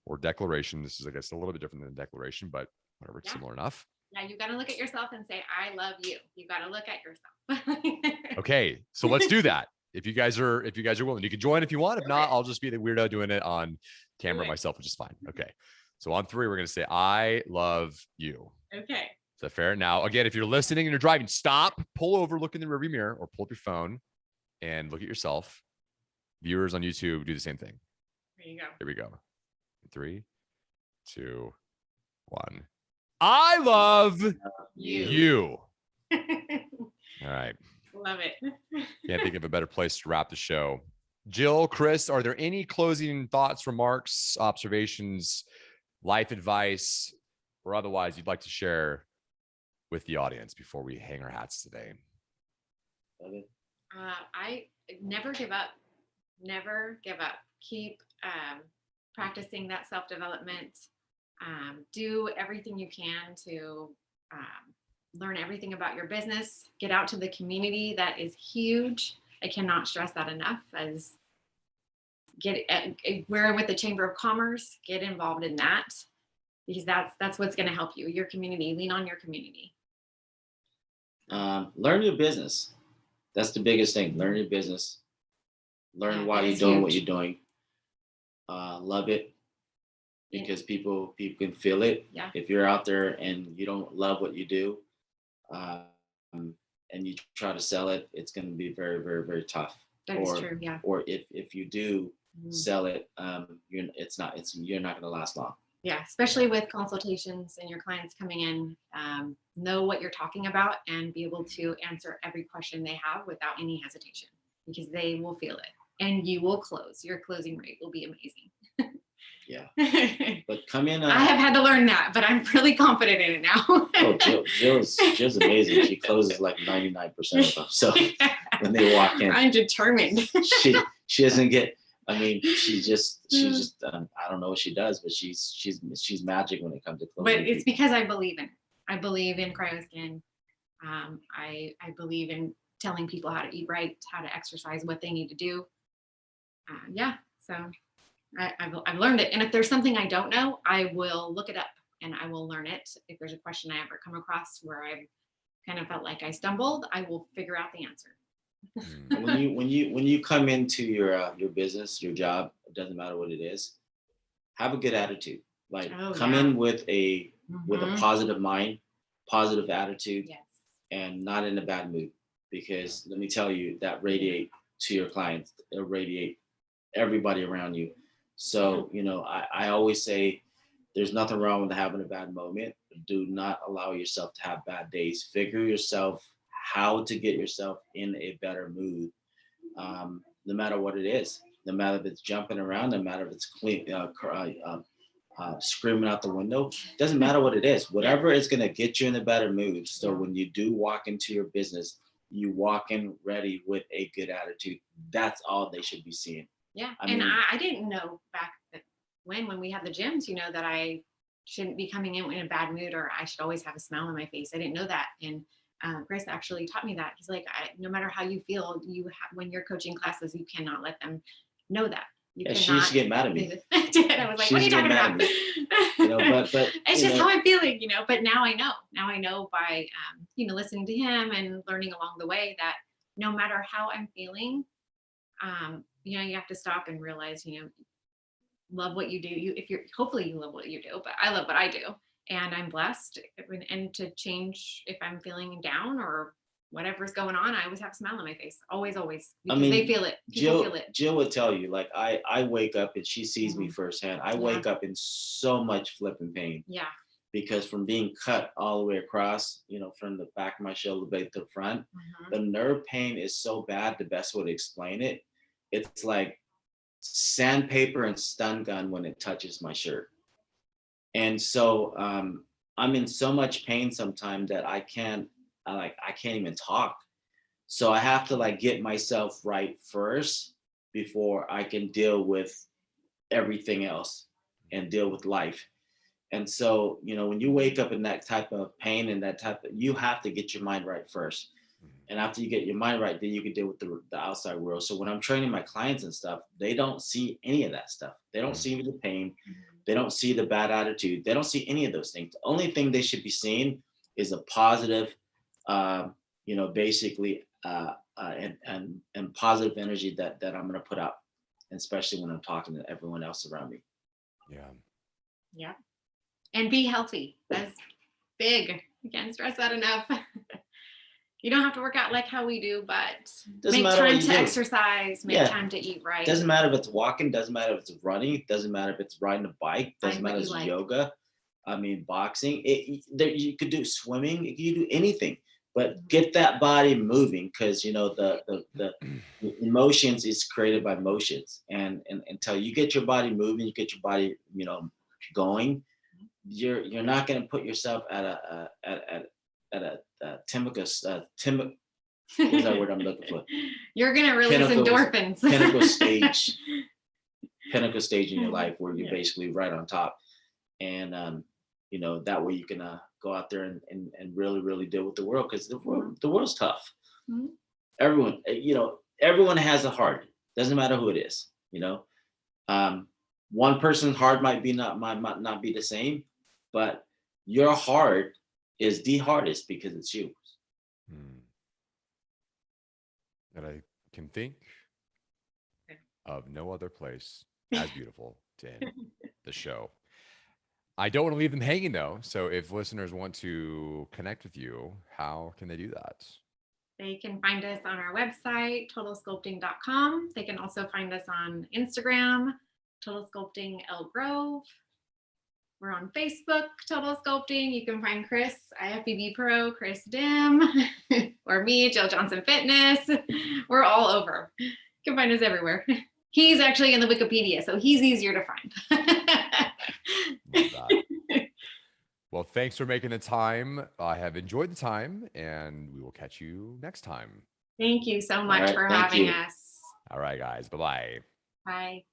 or declaration. This is, I guess, a little bit different than a declaration, but whatever, it's similar enough. Yeah, you got to look at yourself and say, "I love you." You got to look at yourself. Okay, so let's do that. If you guys are willing, you can join if you want. If not, I'll just be the weirdo doing it on camera myself, which is fine. Okay. So on 3, we're going to say, "I love you." Okay. Is that fair? Now, again, if you're listening and you're driving, stop, pull over, look in the rearview mirror, or pull up your phone and look at yourself. Viewers on YouTube, do the same thing. There you go. Here we go. 3, 2, 1. I love you. All right. Love it. Can't think of a better place to wrap the show. Jill, Kris, are there any closing thoughts, remarks, observations, life advice, or otherwise you'd like to share with the audience before we hang our hats today? I never give up. Never give up. Keep practicing that self-development. Do everything you can to learn everything about your business. Get out to the community. That is huge. I cannot stress that enough. As we're with the Chamber of Commerce, get involved in that, because that's what's going to help you. Your community. Lean on your community. Learn your business. That's the biggest thing. Learn your business. Learn why you're doing what you're doing. Love it, because people can feel it. Yeah. If you're out there and you don't love what you do, and you try to sell it, it's going to be very, very, very tough. That is true. Yeah. Or if you do sell it, you're not going to last long. Yeah, especially with consultations and your clients coming in, know what you're talking about and be able to answer every question they have without any hesitation, because they will feel it and you will close. Your closing rate will be amazing. Yeah. But come in. I have had to learn that, but I'm really confident in it now. Oh, Jill's amazing. She closes like 99% of them. So when they walk in, I'm determined. she doesn't get. I mean, she just. I don't know what she does, but she's magic when it comes to closing. But it's because I believe in it. I believe in cryoskin. I believe in telling people how to eat right, how to exercise, what they need to do. Yeah, so I've learned it. And if there's something I don't know, I will look it up and I will learn it. If there's a question I ever come across where I've kind of felt like I stumbled, I will figure out the answer. When you come into your business, your job, it doesn't matter what it is, have a good attitude. Like come in with a positive mind, positive attitude, yes, and not in a bad mood. Because let me tell you, that radiate to your clients, it'll radiate everybody around you. So, you know, I always say there's nothing wrong with having a bad moment. Do not allow yourself to have bad days. Figure yourself how to get yourself in a better mood, no matter what it is. No matter if it's jumping around, no matter if it's screaming out the window. Doesn't matter what it is. Whatever is going to get you in a better mood. So when you do walk into your business, you walk in ready with a good attitude. That's all they should be seeing. Yeah. I didn't know back when we had the gyms, you know, that I shouldn't be coming in a bad mood, or I should always have a smile on my face. I didn't know that. And Kris actually taught me that. He's like, no matter how you feel, when you're coaching classes, you cannot let them know that. She used to get mad at me. I did. I was like, what are you talking about? You know, but it's just how I'm feeling, you know, but now I know. Now I know by, you know, listening to him and learning along the way that no matter how I'm feeling, you know, you have to stop and realize, you know, love what you do. Hopefully you love what you do, but I love what I do. And I'm blessed. And to change if I'm feeling down or whatever's going on, I always have a smile on my face. Always. Because they feel it. People feel it. Jill would tell you, like, I wake up and she sees me firsthand. I wake up in so much flipping pain. Yeah. Because from being cut all the way across, you know, from the back of my shoulder blade to the front, the nerve pain is so bad. The best way to explain it, it's like sandpaper and stun gun when it touches my shirt. And so I'm in so much pain sometimes that I can't even talk. So I have to like get myself right first before I can deal with everything else and deal with life. And so, you know, when you wake up in that type of pain and you have to get your mind right first. And after you get your mind right, then you can deal with the outside world. So when I'm training my clients and stuff, they don't see any of that stuff. They don't see the pain. They don't see the bad attitude. They don't see any of those things. The only thing they should be seeing is a positive, you know, basically, and positive energy that I'm going to put out, especially when I'm talking to everyone else around me. Yeah. And be healthy. That's big. I can't stress that enough. You don't have to work out like how we do, but make time to exercise, make time to eat right. Doesn't matter if it's walking, doesn't matter if it's running, doesn't matter if it's riding a bike, doesn't matter if it's yoga. I mean, boxing, you could do swimming, you could do anything, but get that body moving, because, you know, the emotions is created by motions. And until you get your body moving, you get your body, you know, going, you're not going to put yourself at a what's that word I'm looking for? You're going to release endorphins. Pinnacle stage in your life where you're basically right on top. And, you know, that way you can go out there and really, really deal with the world, because the world's tough. Everyone, you know, everyone has a heart. Doesn't matter who it is, you know. One person's heart might not be the same, but your heart is the hardest because it's you. And I can think of no other place as beautiful to end the show. I don't want to leave them hanging though. So if listeners want to connect with you, how can they do that? They can find us on our website, totalsculpting.com. They can also find us on Instagram, Total Sculpting El Grove. We're on Facebook, Total Sculpting. You can find Kris, IFBB Pro, Kris Dim, or me, Jill Johnson Fitness. We're all over. You can find us everywhere. He's actually in the Wikipedia, so he's easier to find. Love that. Well, thanks for making the time. I have enjoyed the time, and we will catch you next time. Thank you so much for having us. All right, guys. Bye-bye. Bye.